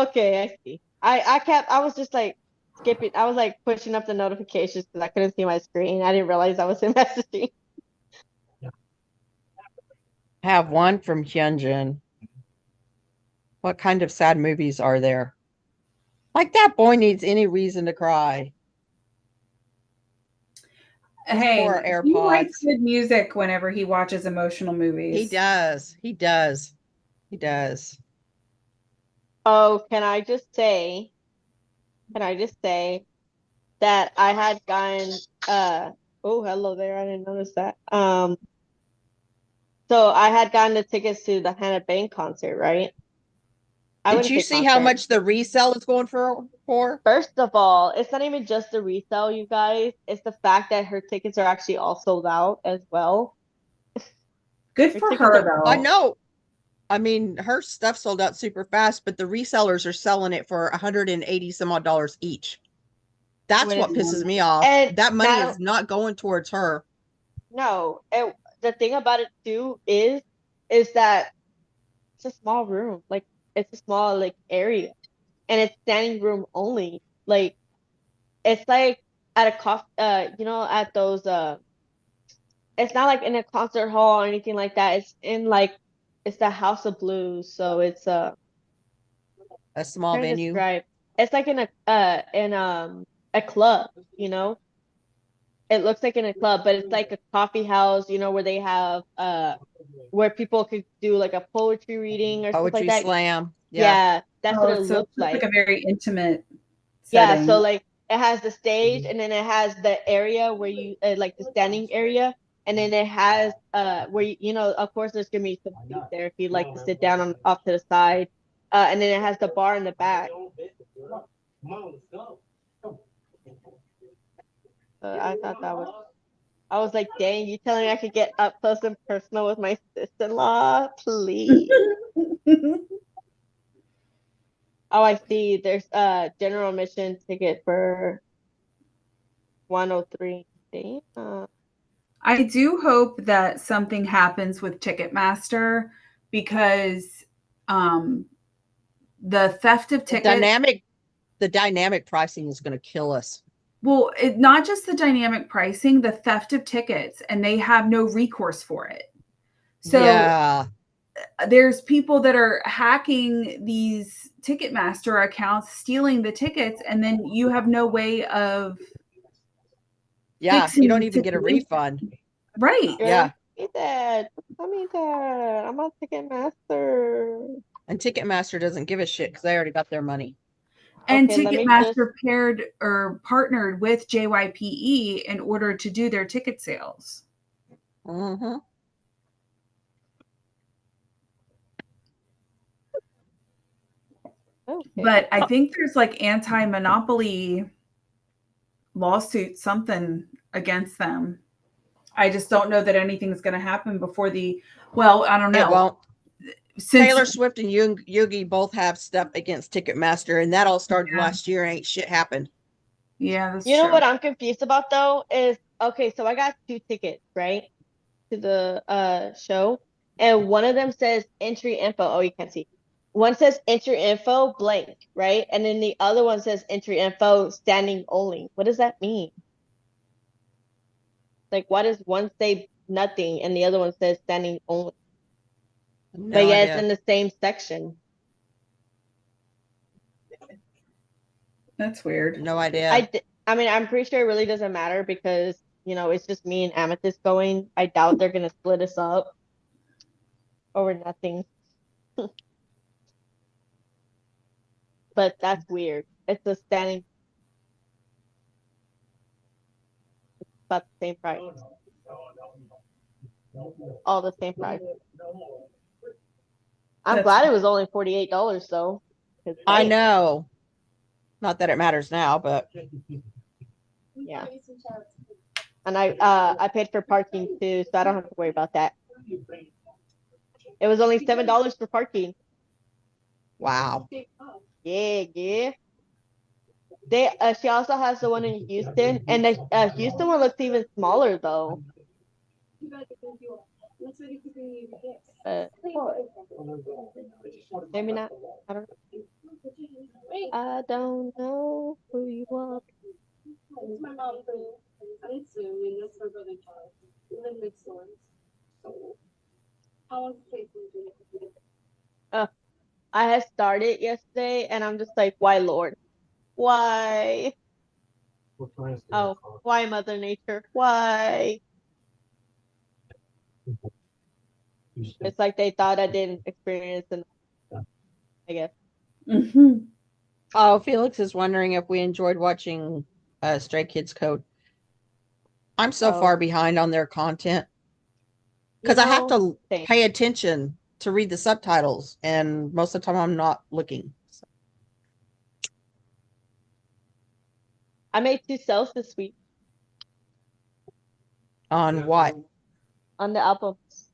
S6: Okay, I see. I was just like skipping. I was like pushing up the notifications because I couldn't see my screen. I didn't realize I was in messaging.
S5: I have one from Hyunjin. What kind of sad movies are there? Like that boy needs any reason to cry.
S4: Hey,
S5: Poor
S4: he likes
S5: AirPods.
S4: good music whenever he watches emotional movies.
S5: He does. He does. He does.
S6: Oh, can I just say that I had gotten oh, hello there. I didn't notice that. So I had gotten the tickets to the Hannah Bank concert, right? I
S5: Did
S6: wouldn't
S5: you
S6: say
S5: see how
S6: concert.
S5: much the resale is going for?
S6: First of all, it's not even just the resale, you guys. It's the fact that her tickets are actually all sold out as well.
S4: Good
S6: Her
S4: for
S6: tickets
S4: her,
S6: are
S4: though.
S5: I know. I mean, her stuff sold out super fast, but the resellers are selling it for 180 some odd dollars each. That's
S6: when
S5: what
S6: it's
S5: pisses me off.
S6: and
S5: That money
S6: not
S5: is not going towards her.
S6: no. And the thing about it too is that it's a small room. Like it's a small like area, and it's standing room only. Like it's like at a at those it's not like in a concert hall or anything like that. It's in like it's the House of Blues, so it's
S5: A small
S6: trying to
S5: venue.
S6: describe. It's like in a club, It looks like in a club, but it's like a coffee house, where they have where people could do like a poetry reading or stuff like
S5: Poetry
S6: that.
S5: slam. Yeah.
S6: Yeah, that's what
S4: Oh,
S6: it
S4: so
S6: looks
S4: it's like
S6: like.
S4: a very intimate
S6: Yeah,
S4: setting.
S6: so like it has the stage and then it has the area where you like the standing area and then it has where of course there's gonna be some seats there if you'd like to sit down on off to the side. And then it has the bar in the back. I thought that was I was like, dang, you telling me I could get up close and personal with my sister-in-law? Please. Oh, I see. There's a general admission ticket for 103. Damn.
S4: I do hope that something happens with Ticketmaster because the theft of tickets.
S5: The dynamic pricing is going to kill us.
S4: Well, not just the dynamic pricing, the theft of tickets, and they have no recourse for it. So
S5: yeah.
S4: There's people that are hacking these Ticketmaster accounts, stealing the tickets, and then you have no way of
S5: you don't even get a refund.
S4: Right.
S5: Yeah.
S6: I need that. I'm on Ticketmaster.
S5: And Ticketmaster doesn't give a shit because they already got their money.
S4: And
S6: Okay,
S4: Ticketmaster paired or partnered with JYPE in order to do their ticket sales.
S5: Mm-hmm.
S6: Okay.
S4: But I think there's like anti-monopoly lawsuit, something against them. I just don't know that anything's going to happen before I don't know.
S5: It won't.
S4: Since
S5: Taylor Swift and Yugi both have stuff against Ticketmaster, and that all started last year. Ain't shit happened.
S4: Yeah, that's
S6: You know
S4: true.
S6: what I'm confused about though is okay, so I got 2 tickets, right? To the show. And one of them says entry info. Oh, you can't see. One says entry info blank, right? And then the other one says entry info standing only. What does that mean? Like, why does one say nothing and the other one says standing only?
S5: No
S6: but yeah,
S5: idea.
S6: it's in the same section.
S4: That's weird.
S5: No idea.
S6: I mean, I'm pretty sure it really doesn't matter because, it's just me and Amethyst going. I doubt they're going to split us up over nothing. But that's weird. It's a standing. It's about the same price. All the same price. I'm glad it was only $48 though.
S5: I know. Not that it matters now, but
S6: yeah. And I paid for parking too, so I don't have to worry about that. It was only $7 for parking.
S5: Wow.
S6: Yeah. She also has the one in Houston, and the Houston one looks even smaller though. Maybe not. I don't know who you are.
S8: My mom I need to witness her brother child in the mixed ones. So how long does it take?
S6: I had started yesterday, and I'm just like, why, Lord? Why? Oh, why, Mother Nature? Why? It's like they thought I didn't experience enough, I guess.
S4: Mm-hmm.
S5: Oh, Felix is wondering if we enjoyed watching Stray Kids Code. I'm so far behind on their content because I have to pay attention to read the subtitles, and most of the time I'm not looking. So,
S6: I made 2 sales this week
S5: on what?
S6: on the albums.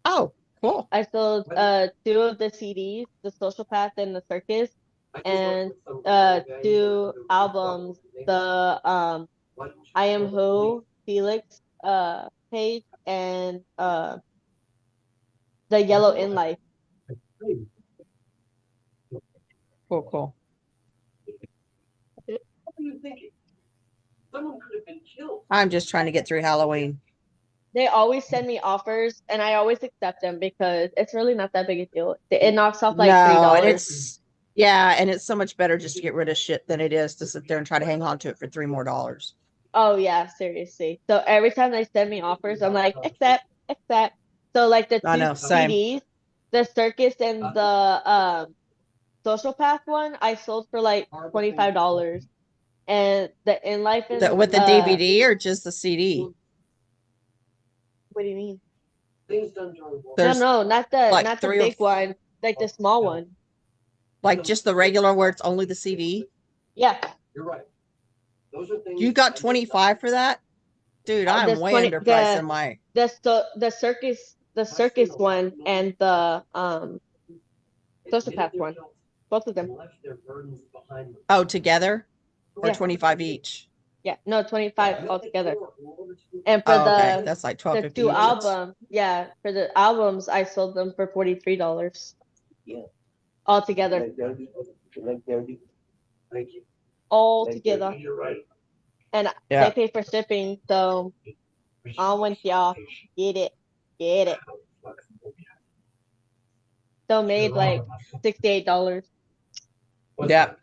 S5: Oh, cool.
S6: I sold 2 of the CDs, the Social Path and the Circus, and 2 albums, the I Am Who, Felix page, and the Yellow in Life.
S5: Cool, cool.
S2: What are you thinking? Someone could have been killed.
S5: I'm just trying to get through Halloween.
S6: They always send me offers, and I always accept them because it's really not that big a deal. It knocks off like
S5: No, and
S6: $3.
S5: it's yeah, and it's so much better just to get rid of shit than it is to sit there and try to hang on to it for $3 more.
S6: Oh yeah, seriously. So every time they send me offers, I'm like, accept, accept. So like the 2
S5: I know, same.
S6: CDs, the Circus and the Social Path one, I sold for like $25. And the In Life and
S5: With the DVD or just the CD?
S6: what do you mean?
S2: Things done during war.
S5: There's
S6: No, not the
S5: like
S6: not the
S5: 3 or
S6: big one, like the small one.
S5: like just the regular where it's only the CD.
S6: Yeah.
S2: You're right. Those are things.
S5: You got 25 for that? Dude, I'm
S6: There's
S5: way
S6: 20
S5: underpriced in my
S6: the circus one and the Social Path one. Both of them.
S2: Left their burdens behind them.
S5: Oh, together? Or
S6: Yeah.
S5: 25 each?
S6: Yeah, no, 25 altogether. And for
S5: Oh, okay.
S6: the
S5: That's like
S6: the
S5: $12.50
S6: 2
S5: each.
S6: albums, yeah, for the albums, I sold them for $43.
S2: Yeah.
S6: Altogether.
S2: Thank you.
S6: All together.
S2: You're right.
S6: And
S5: Yeah.
S6: they pay for shipping, so I'm with y'all. Get it. Get it. Still made like $68.
S5: Yeah.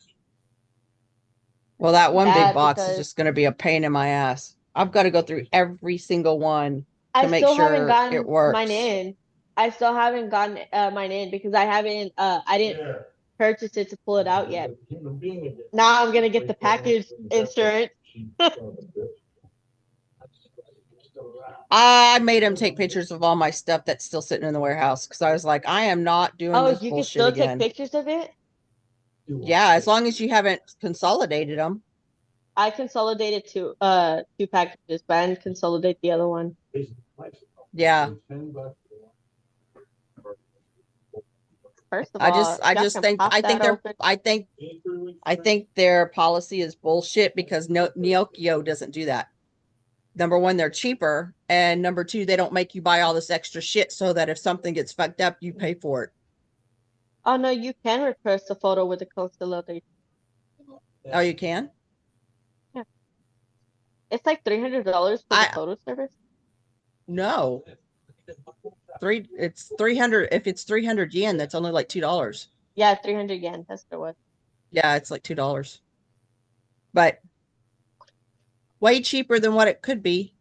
S5: Well, that one big
S6: Bad
S5: box is
S6: because-
S5: just going to be a pain in my ass. I've got to go through every single one.
S6: I
S5: make
S6: still haven't
S5: sure
S6: gotten
S5: it works.
S6: mine in. I still haven't gotten mine in because I didn't purchase it to pull it out yet. Now I'm gonna get the package insurance.
S5: I made him take pictures of all my stuff that's still sitting in the warehouse because I was like, I am not doing
S6: Oh,
S5: this
S6: you can
S5: bullshit
S6: still
S5: again.
S6: take pictures of it?
S5: Yeah, as long as you haven't consolidated them.
S6: I consolidated 2 packages, but I didn't consolidate the other one.
S5: Yeah.
S6: First of all,
S5: I
S6: y'all
S5: just
S6: can
S5: think
S6: pop that open.
S5: I think their policy is bullshit because Neokio doesn't do that. Number one, they're cheaper, and number 2, they don't make you buy all this extra shit so that if something gets fucked up, you pay for it.
S6: Oh no, you can request a photo with the consolidation.
S5: Oh, you can?
S6: It's like $300 for the photo service.
S5: No. It's 300. If it's 300 yen, that's only like $2.
S6: Yeah, 300 yen. That's what it was.
S5: Yeah, it's like $2. But way cheaper than what it could be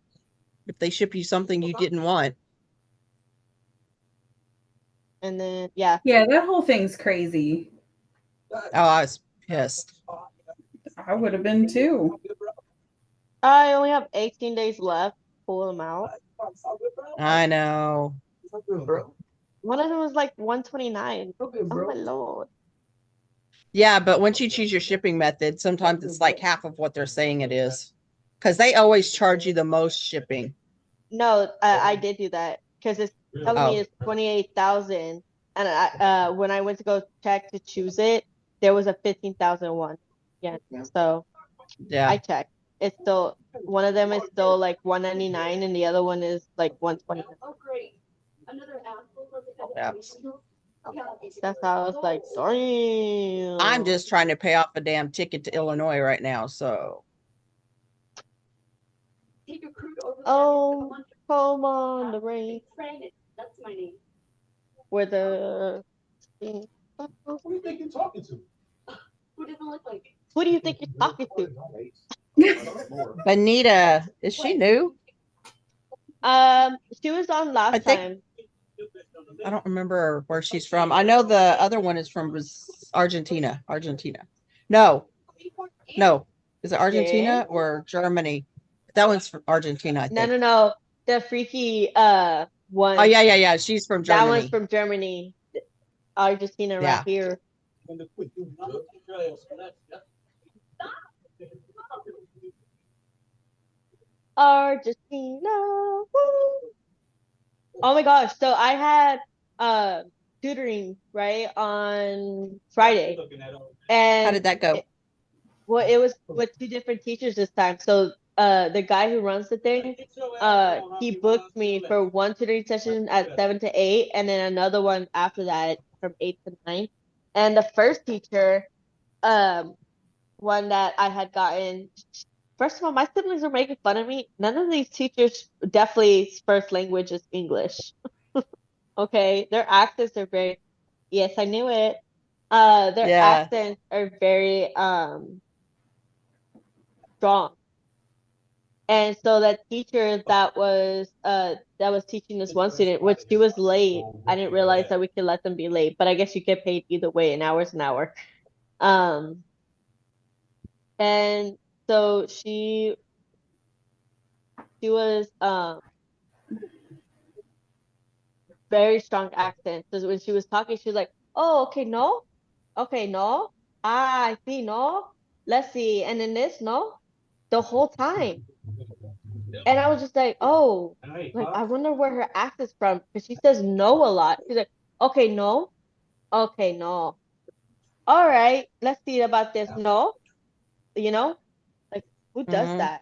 S5: if they ship you something you didn't want.
S6: And then yeah,
S4: that whole thing's crazy.
S5: Oh, I was pissed.
S4: I would have been too.
S6: I only have 18 days left. Pull them out.
S5: I know.
S6: One of them was like 129. Oh my lord.
S5: Yeah, but once you choose your shipping method, sometimes it's like half of what they're saying it is. Because they always charge you the most shipping.
S6: No, I did do that because it's telling
S5: Oh.
S6: me it's 28,000, and I when I went to go check to choose it, there was a 15,001. Yeah, so
S5: Yeah.
S6: I checked. It's still one of them is still like 199, and the other one is like 120.
S8: Oh, great. Another apple for the
S5: Yeah.
S6: That's how I was like, damn.
S5: I'm just trying to pay off a damn ticket to Illinois right now. So
S8: Take a crude over
S6: Oh, come on, the rain.
S8: Brandon, that's my name.
S6: Where the
S3: Who do you think you're talking to?
S8: Who doesn't look like me?
S6: who do you think you're talking to?
S5: Benita, is she new?
S6: She was on last
S5: I think-
S6: time.
S5: I don't remember where she's from. I know the other one is from Argentina. No. Is it Argentina
S6: Yeah.
S5: or Germany? That one's from Argentina, I think.
S6: No. The freaky one.
S5: Oh yeah. She's from
S6: That
S5: Germany.
S6: one's from Germany. Argentina
S5: Yeah.
S6: right here. Argentina. Woo! Oh my gosh. So I had tutoring right on Friday. And
S5: How did that go?
S6: well, it was with two different teachers this time. So the guy who runs the thing, he booked me for one tutoring session at 7 to 8, and then another one after that from 8 to 9. And the first teacher, one that I had gotten, first of all, my siblings were making fun of me. None of these teachers definitely first language is English. Okay, their accents are very, yes, I knew it. Their
S5: Yeah.
S6: accents are very strong. And so that teacher that was teaching this one student, which she was late. I didn't realize that we could let them be late, but I guess you get paid either way, an hour's an hour. And so she was very strong accent. So when she was talking, she was like, "Oh, okay, no, okay, no, I see, no, let's see, and then this, no," the whole time. And I was just like, "Oh, like I wonder where her accent's from," because she says no a lot. She's like, "Okay, no, okay, no, all right, let's see about this, no," you know, like who does
S5: Mhm.
S6: that?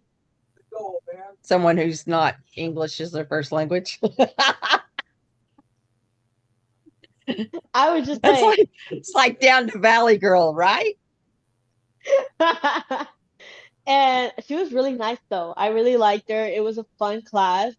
S5: Someone who's not English is their first language.
S6: I was just
S5: That's
S6: like,
S5: like it's like down to Valley Girl, right?
S6: and she was really nice though. I really liked her. It was a fun class,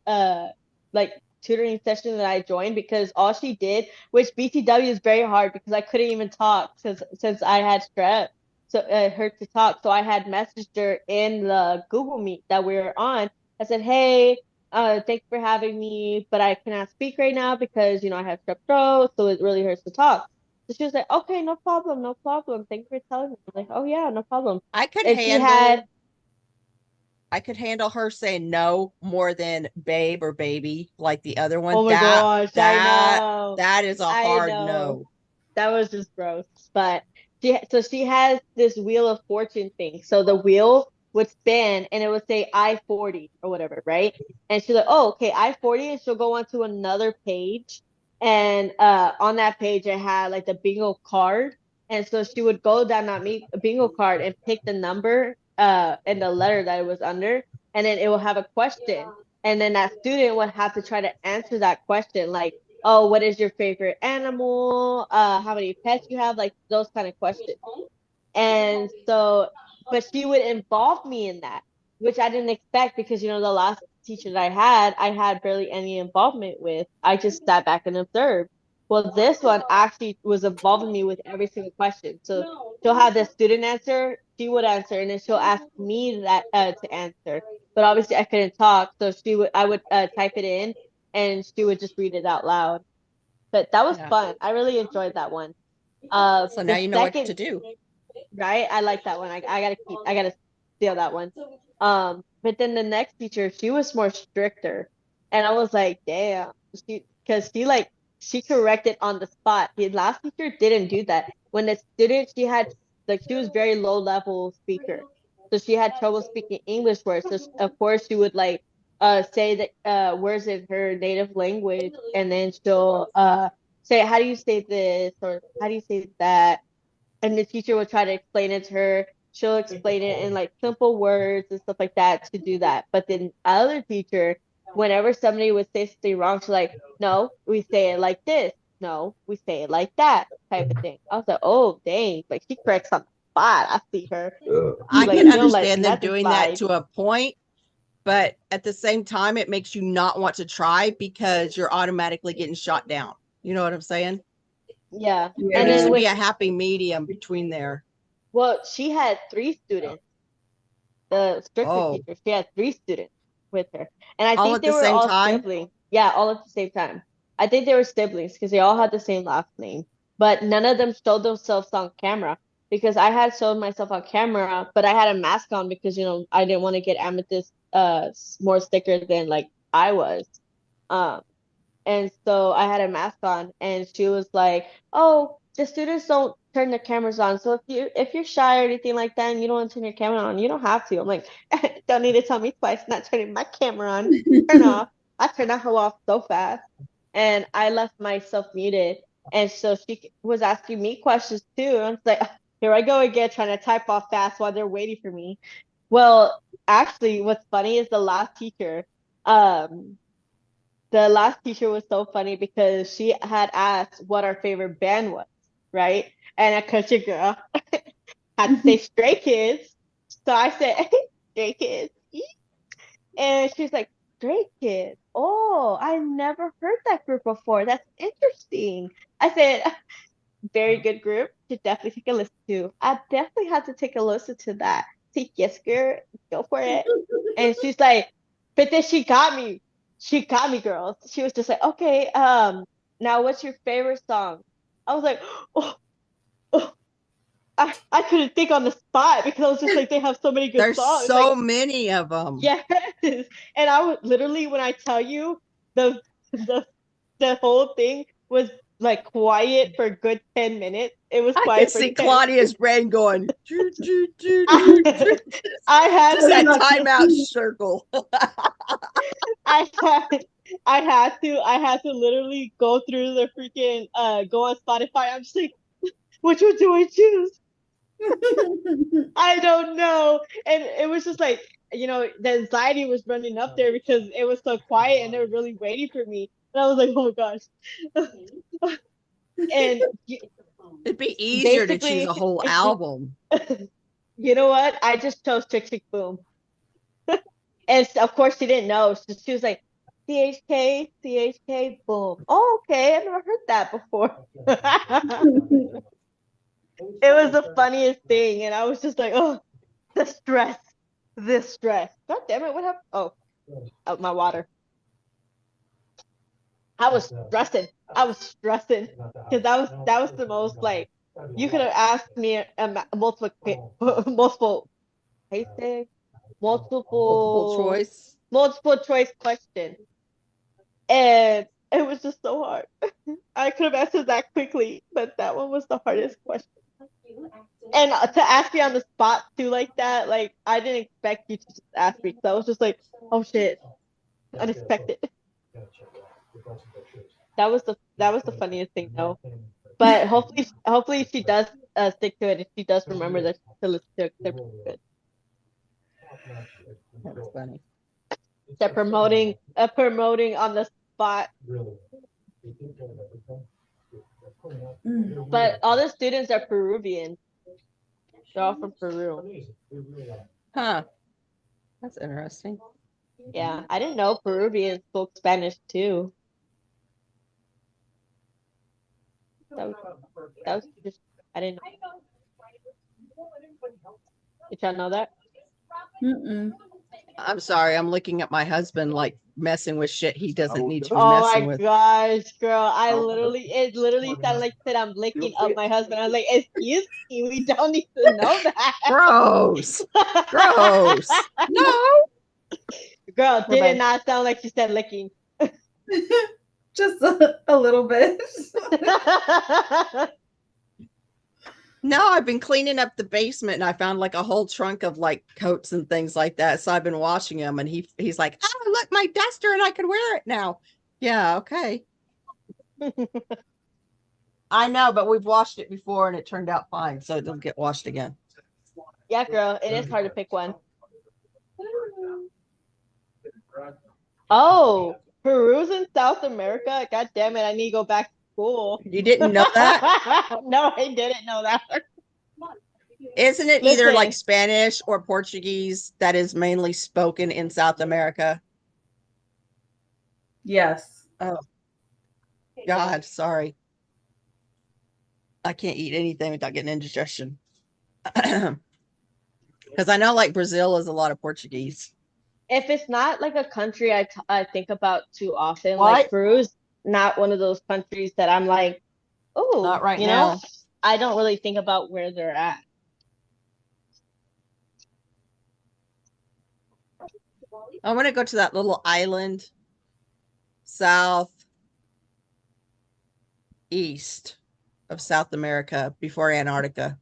S6: like tutoring session that I joined because all she did, which BTW is very hard because I couldn't even talk since I had strep, so her to talk. So I had messaged her in the Google Meet that we were on. I said, "Hey, thanks for having me, but I cannot speak right now because I have strep throat, so it really hurts to talk." So she was like, "Okay, no problem, no problem. Thanks for telling me." I'm like, "Oh yeah, no problem."
S5: I could
S6: And she
S5: handle
S6: had,
S5: I could handle her saying no more than babe or baby like the other one.
S6: oh my
S5: That
S6: gosh, I
S5: that
S6: know.
S5: that is a
S6: I
S5: hard
S6: know.
S5: no.
S6: That was just gross. But she has this Wheel of Fortune thing. So the wheel would spin and it would say I-40 or whatever, right? And she's like, "Oh, okay, I-40," and she'll go on to another page. And on that page it had like the bingo card. And so she would go down that bingo card and pick the number and the letter that it was under, and then it will have a question. And then that student would have to try to answer that question, like, "Oh, what is your favorite animal? How many pets you have?" Like those kind of questions. And so, but she would involve me in that, which I didn't expect because the last teacher that I had barely any involvement with. I just sat back and observed. Well, this one actually was involving me with every single question. So she'll have the student answer, she would answer, and then she'll ask me that to answer. But obviously, I couldn't talk, so I would type it in, and she would just read it out loud. But that was
S5: Yeah.
S6: fun. I really enjoyed that one.
S5: So now
S6: The
S5: you know what to
S6: second,
S5: do.
S6: right? I like that one. I gotta steal that one. But then the next teacher, she was more stricter, and I was like, damn, because she corrected on the spot. The last teacher didn't do that. When the student, she was very low level speaker, so she had trouble speaking English words. So of course she would like say that words in her native language, and then she'll say, "How do you say this?" or "How do you say that?" And the teacher would try to explain it to her. She'll explain it in like simple words and stuff like that to do that. But then other teacher, whenever somebody would say something wrong, she's like, "No, we say it like this. No, we say it like that," type of thing. I was like, "Oh dang!" Like she corrects on the spot. I see her.
S5: I
S6: Like,
S5: can
S6: you don't let
S5: understand them
S6: nothing
S5: doing that
S6: slide.
S5: to a point, but at the same time, it makes you not want to try because you're automatically getting shot down. You know what I'm saying?
S6: Yeah.
S5: There
S6: And
S5: needs
S6: then
S5: to be a happy medium between there.
S6: well, she had 3 students. The stricter
S5: Oh,
S6: teacher, she had 3 students with her, and I
S5: all
S6: think
S5: at
S6: they
S5: the
S6: were
S5: same
S6: all
S5: time?
S6: siblings. Yeah, all at the same time. I think they were siblings because they all had the same last name, but none of them showed themselves on camera because I had showed myself on camera, but I had a mask on because I didn't want to get Amethyst more sticker than like I was. Um, And so I had a mask on, and she was like, "Oh, the students don't turn their cameras on. So if you're shy or anything like that, and you don't want to turn your camera on, you don't have to." I'm like, "Don't need to tell me twice. Not turning my camera on. Turn off." I turned that hoe off so fast, and I left myself muted. And so she was asking me questions too. And I was like, "Here I go again, trying to type off fast while they're waiting for me." Well, actually, what's funny is um, the last teacher was so funny because she had asked what our favorite band was, right? And a country girl had to say Stray Kids. So I said, Stray Kids. And she's like, Stray Kids. Oh, I never heard that group before. That's interesting. I said, very good group to definitely take a listen to. I definitely had to take a listen to that. See, yes, girl, go for it. And she's like, but then she got me. She got me, girls. She was just like, okay, now what's your favorite song? I was like, oh, oh. I couldn't think on the spot because I was just like, they have so many good
S5: There's
S6: songs.
S5: so
S6: Like,
S5: many of them.
S6: yes. And I was literally, when I tell you the the whole thing was like quiet for a good 10 minutes. It was
S5: I can
S6: quiet for
S5: see
S6: 10.
S5: Claudia's brain going. Choo, choo, choo, choo, choo.
S6: I had
S5: Just that
S6: to,
S5: timeout circle.
S6: I had I had to literally go through the freaking go on Spotify. I'm just like, which one do I choose? I don't know. And it was just like, the anxiety was running up there because it was so quiet and they were really waiting for me. And I was like, oh my gosh. And
S5: It'd be easier to choose
S6: basically,
S5: a whole album.
S6: you know what? I just chose Chick Chick Boom. And of course she didn't know. She was like, CHK, CHK, boom. Oh, okay. I've never heard that before. It was the funniest thing. And I was just like, oh, the stress. This stress. God damn it. What happened? Oh, out my water. I was stressing. Because that was the most like you could have asked me multiple multiple
S5: Multiple choice.
S6: multiple choice question, and it was just so hard. I could have answered that quickly, but that one was the hardest question. And to ask me on the spot too, like that, like I didn't expect you to just ask me. So I was just like, oh shit, unexpected. That was the funniest thing though. But hopefully she does stick to it. If she does remember that to listen to it, they're pretty good.
S5: That's funny.
S6: They're promoting on the spot. But all the students are Peruvian. They're all from Peru.
S5: Huh. That's interesting.
S6: Yeah, I didn't know Peruvians spoke Spanish too. That was just, I didn't know. Did y'all know that?
S4: Mm-mm.
S5: I'm sorry. I'm looking at my husband like messing with shit he doesn't need to be
S6: Oh
S5: messing
S6: my
S5: with.
S6: gosh, girl. It literally sounded like that I'm licking up my husband. I was like, excuse me, we don't need to know that.
S5: Gross. Gross. No.
S6: Girl,
S5: We're
S6: did
S5: back.
S6: it not sound like you said licking?
S4: Just a little bit.
S5: No, I've been cleaning up the basement and I found like a whole trunk of like coats and things like that. So I've been washing them and he's like, oh, look, my duster and I can wear it now. Yeah, okay. I know, but we've washed it before and it turned out fine. So it'll get washed again.
S6: Yeah, girl, it is hard to pick one. Oh, Peru's in South America? God damn it, I need to go back to school.
S5: You didn't know that?
S6: No, I didn't know that.
S5: Isn't it either like
S6: Listen.
S5: Spanish or Portuguese that is mainly spoken in South America?
S4: Yes.
S5: Oh, God, sorry. I can't eat anything without getting indigestion. Because I know like Brazil is a lot of Portuguese.
S6: If it's not like a country I think about too often,
S5: What?
S6: like Peru's not one of those countries that I'm like, oh,
S5: Not right
S6: you
S5: now.
S6: know, I don't really think about where they're at.
S5: I want to go to that little island south east of South America before Antarctica.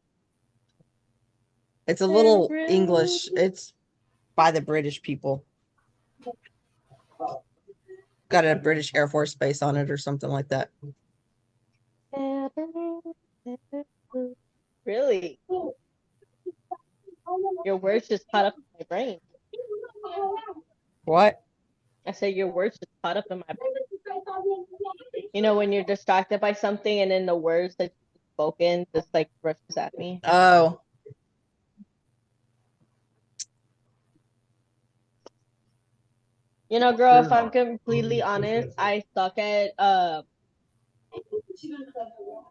S5: It's a little English. It's by the British people. Got a British Air Force base on it or something like that.
S6: Really? Your words just caught up in my brain.
S5: What?
S6: I said your words just caught up in my brain. You know, when you're distracted by something and then the words that you've spoken just like rushes at me.
S5: Oh,
S6: You know, girl, if I'm completely honest, I suck at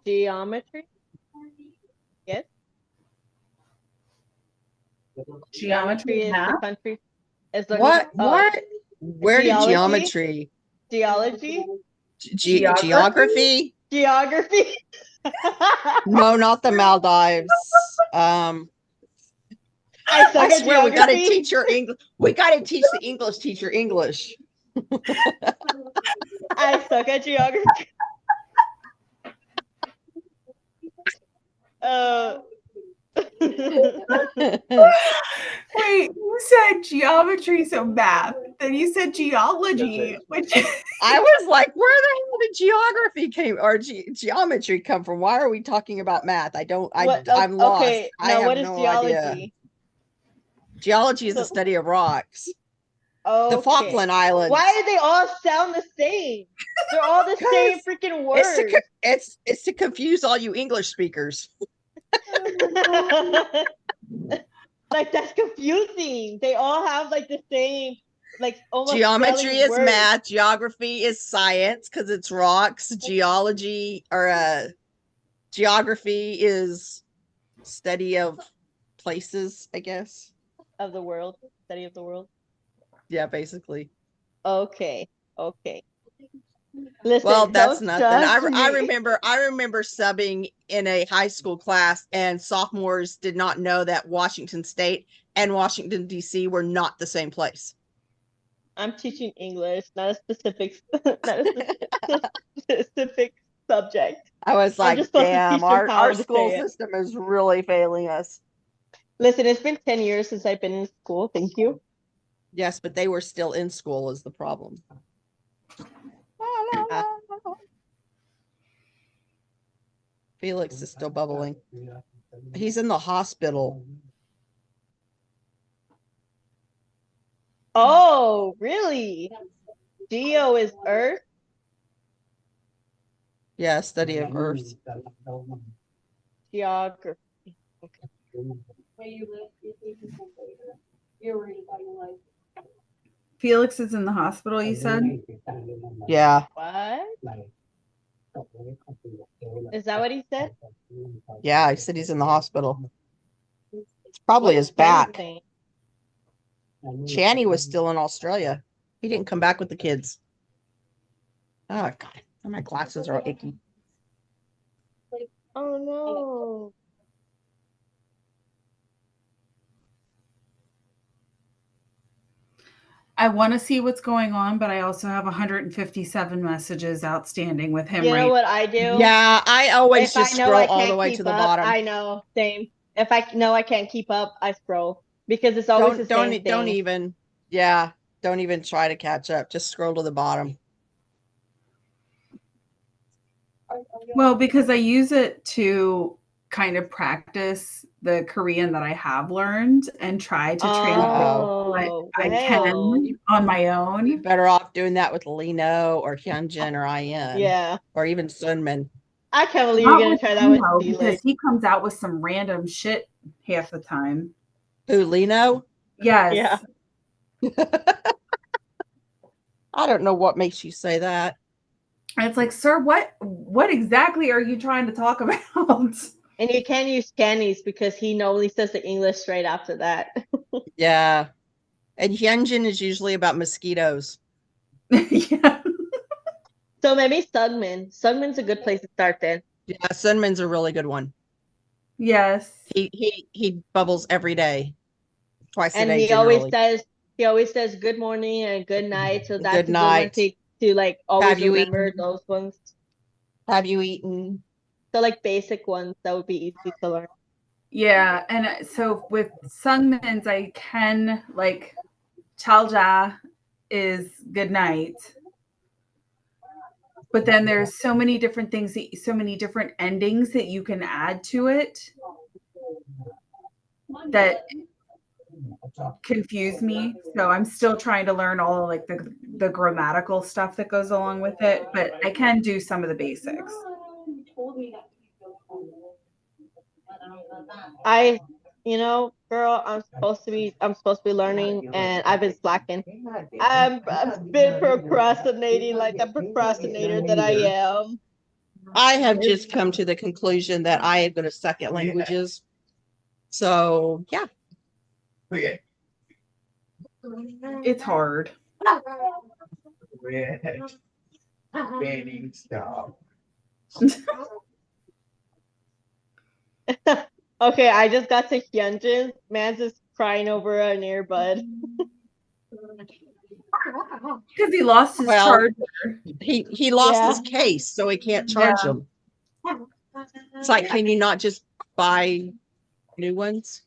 S6: geometry. Yes. Geometry is the
S4: math?
S6: country. Is the
S5: what? What? Where did
S6: geology?
S5: geometry?
S6: Geology?
S5: Geography?
S6: Geography?
S5: No, not the Maldives.
S6: I suck
S5: I
S6: at
S5: swear we gotta
S6: geography.
S5: teach her English. We gotta teach the English teacher English.
S6: I suck at geography.
S4: Wait, you said geometry, so math. Then you said geology, which
S5: I was like, where the hell did geography came or geometry come from? Why are we talking about math? I'm lost.
S6: Okay,
S5: I
S6: now
S5: have
S6: what is
S5: no
S6: geology?
S5: idea. Geology is the
S6: So-
S5: study of rocks.
S6: Okay.
S5: The Falkland Islands.
S6: Why do they all sound the same? They're all the same freaking
S5: It's
S6: words.
S5: it's to confuse all you English speakers.
S6: Like that's confusing. They all have like the same, like almost
S5: Geometry
S6: spelling
S5: is
S6: words.
S5: math. Geography is science because it's rocks. Geology or geography is study of places, I guess.
S6: Of the world, study of the world.
S5: Yeah, basically.
S6: Okay. Listen,
S5: Well, that's
S6: don't
S5: nothing.
S6: judge
S5: I
S6: me.
S5: remember subbing in a high school class, and sophomores did not know that Washington State and Washington D.C. were not the same place.
S6: I'm teaching English, not a specific, specific subject.
S5: I was
S6: I'm
S5: like,
S6: just supposed to
S5: damn,
S6: teach them how
S5: our
S6: to
S5: school
S6: say it.
S5: system is really failing us.
S6: Listen, it's been 10 years since I've been in school. Thank you.
S5: Yes, but they were still in school is the problem. Felix is still bubbling. He's in the hospital.
S6: Oh, really? Geo is Earth?
S5: Yeah, study of Earth.
S6: Geography.
S8: Where you live, you think you can later. You're worried about your life.
S4: Felix is in the hospital, you said?
S5: Yeah.
S6: What? Is that what he said?
S5: Yeah, I said he's in the hospital. It's probably
S6: What
S5: his
S6: is
S5: back.
S6: saying?
S5: Channy was still in Australia. He didn't come back with the kids. Oh God, my glasses are all icky.
S6: Oh no.
S4: I want to see what's going on, but I also have 157 messages outstanding with him
S6: You know
S4: right
S6: what I do?
S5: Yeah, I always
S6: If
S5: just
S6: I know I
S5: scroll all the
S6: can't
S5: way
S6: keep
S5: to the
S6: up,
S5: bottom.
S6: I know, same. If I know I can't keep up, I scroll because it's always the same
S5: Don't
S6: thing.
S5: even try to catch up. Just scroll to the bottom.
S4: Well, because I use it to kind of practice the Korean that I have learned and try to translate what I can on my own.
S5: Better off doing that with Lino or Hyunjin or Ian.
S6: Yeah.
S5: Or even Sunmin.
S6: I can't believe
S4: Not
S6: you're gonna
S4: with
S6: try that with
S4: Lino,
S6: Felix.
S4: because he comes out with some random shit half the time.
S5: Who, Lino?
S4: Yes.
S6: Yeah.
S5: I don't know what makes you say that.
S4: And it's like, sir, what exactly are you trying to talk about?
S6: And you can't use Candies because he normally says the English straight after that.
S5: Yeah. And Hyunjin is usually about mosquitoes.
S4: Yeah.
S6: So maybe Sunmin. Sunmin's a good place to start then.
S5: Yeah, Sunmin's a really good one.
S4: Yes.
S5: He bubbles every day. Twice a
S6: And
S5: day.
S6: he
S5: generally.
S6: always says good morning and good night. So that's
S5: Good
S6: a
S5: night.
S6: good one to like always
S5: Have you
S6: remember those ones.
S5: Have you eaten?
S6: So like basic ones that would be easy to learn.
S4: Yeah, and so with Sungmin's, I can like Chalja is good night. But then there's so many different things, so many different endings that you can add to it that confuse me. So I'm still trying to learn all like the grammatical stuff that goes along with it, but I can do some of the basics.
S6: Girl, I'm supposed to be learning, and I've been slacking. I've been procrastinating like the procrastinator that I am.
S5: I have just come to the conclusion that I am going to suck at languages. So yeah.
S3: Okay.
S4: It's hard.
S3: Banning stop.
S6: Okay, I just got to Hyunjin. Man's just crying over an earbud.
S4: Because he lost his
S5: Well,
S4: charger.
S5: He lost
S6: Yeah.
S5: his case, so he can't charge them. It's like, can you not just buy new ones?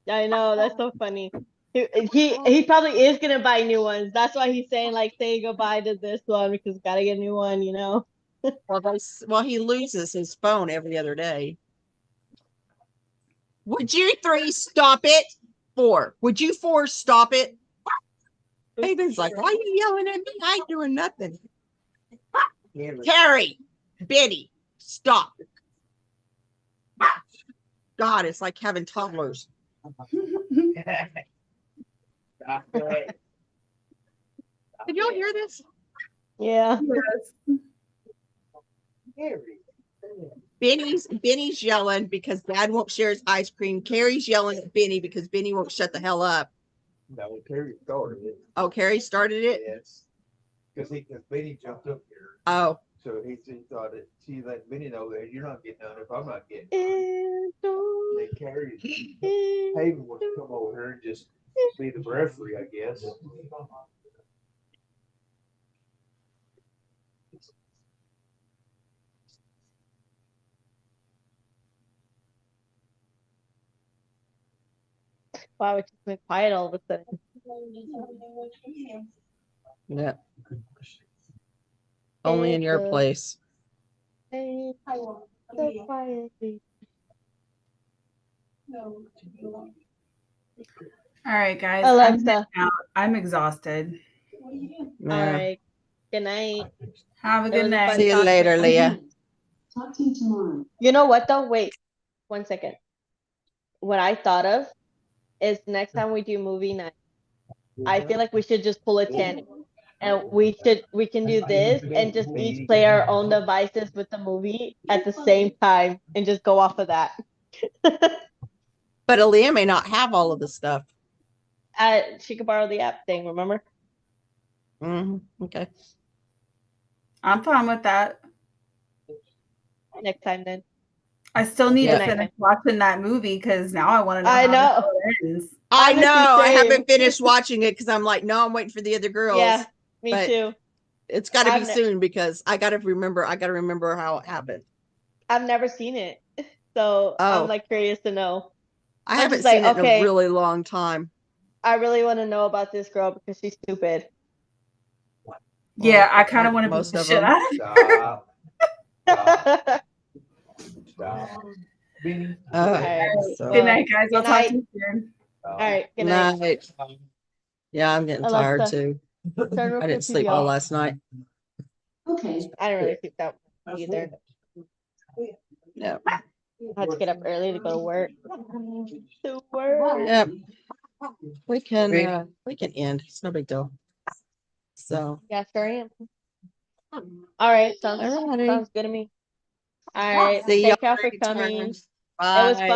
S6: I know, that's so funny. He probably is gonna buy new ones. That's why he's saying like say goodbye to this one because gotta get a new one, you know.
S5: Well, he loses his phone every other day. Would you three stop it? 4. Would you 4 stop it? Haven's like, why are you yelling at me? I ain't doing nothing. Carrie, Betty, stop. God, it's like having toddlers. Did y'all hear this?
S6: Yeah.
S5: Benny's yelling because Dad won't share his ice cream. Carrie's yelling at Benny because Benny won't shut the hell up.
S3: No, Carrie started it.
S5: Oh, Carrie started it?
S3: Yes. Because Benny jumped up here.
S5: Oh.
S3: So he thought that she let Benny know that you're not getting none if I'm not getting
S6: And
S3: none. Then Carrie, Haven wants to come over here and just be the referee, I guess.
S6: wow, it just went quiet all of a sudden.
S5: Yeah. Only in your place.
S6: Hey, so quietly.
S8: No.
S4: All right, guys.
S6: Alexa.
S4: I'm exhausted.
S6: All right. Good night.
S4: Have a
S6: It
S4: good
S6: was a
S4: night.
S6: fun
S5: See you
S6: talk.
S5: later, Leah.
S2: Talk to you tomorrow.
S6: You know what though? Wait 1 second. What I thought of is next time we do movie night, I feel like we should just pull a 10. And we can do this and just each play our own devices with the movie at the same time and just go off of that.
S5: But Aaliyah may not have all of the stuff.
S6: She could borrow the app thing, remember?
S5: Okay.
S4: I'm fine with that.
S6: Next time then.
S4: I still need
S5: Yeah.
S4: to finish watching that movie because now I want to know
S6: I
S4: how
S6: know.
S4: it ends.
S5: I
S6: Honestly,
S5: know. I
S6: same.
S5: haven't finished watching it because I'm like, no, I'm waiting for the other girls.
S6: Yeah, me
S5: but
S6: too.
S5: It's got to be
S6: I've ne-
S5: soon because I got to remember how it happened.
S6: I've never seen it. So
S5: Oh.
S6: I'm like curious to know.
S5: I
S6: I'm
S5: haven't
S6: just like,
S5: seen it in
S6: okay.
S5: a really long time.
S6: I really want to know about this girl because she's stupid.
S4: Yeah, I kind of want to beat
S5: most
S4: the
S5: of
S4: shit
S5: them.
S4: out of
S3: Stop. Stop. Benny.
S6: Alright.
S5: So-
S4: Good night, guys. I'll
S6: Good
S4: talk to
S6: night.
S4: you soon.
S6: All right. Good night.
S5: Night. Yeah, I'm getting tired
S6: Alexa,
S5: too.
S6: Turn off
S5: I
S6: your
S5: didn't sleep
S6: TV
S5: all
S6: off.
S5: last night.
S2: Okay.
S6: I didn't really sleep that much either.
S5: Yeah.
S6: I had to get up early to go to work. To work.
S5: Yep. We can end. It's no big deal. So
S6: Yeah, sure am. All right. Sounds
S5: Alrighty.
S6: good to me. All right.
S5: see
S6: Thank
S5: y'all
S6: y'all for
S5: next time.
S6: coming.
S5: Bye.
S6: It was fun.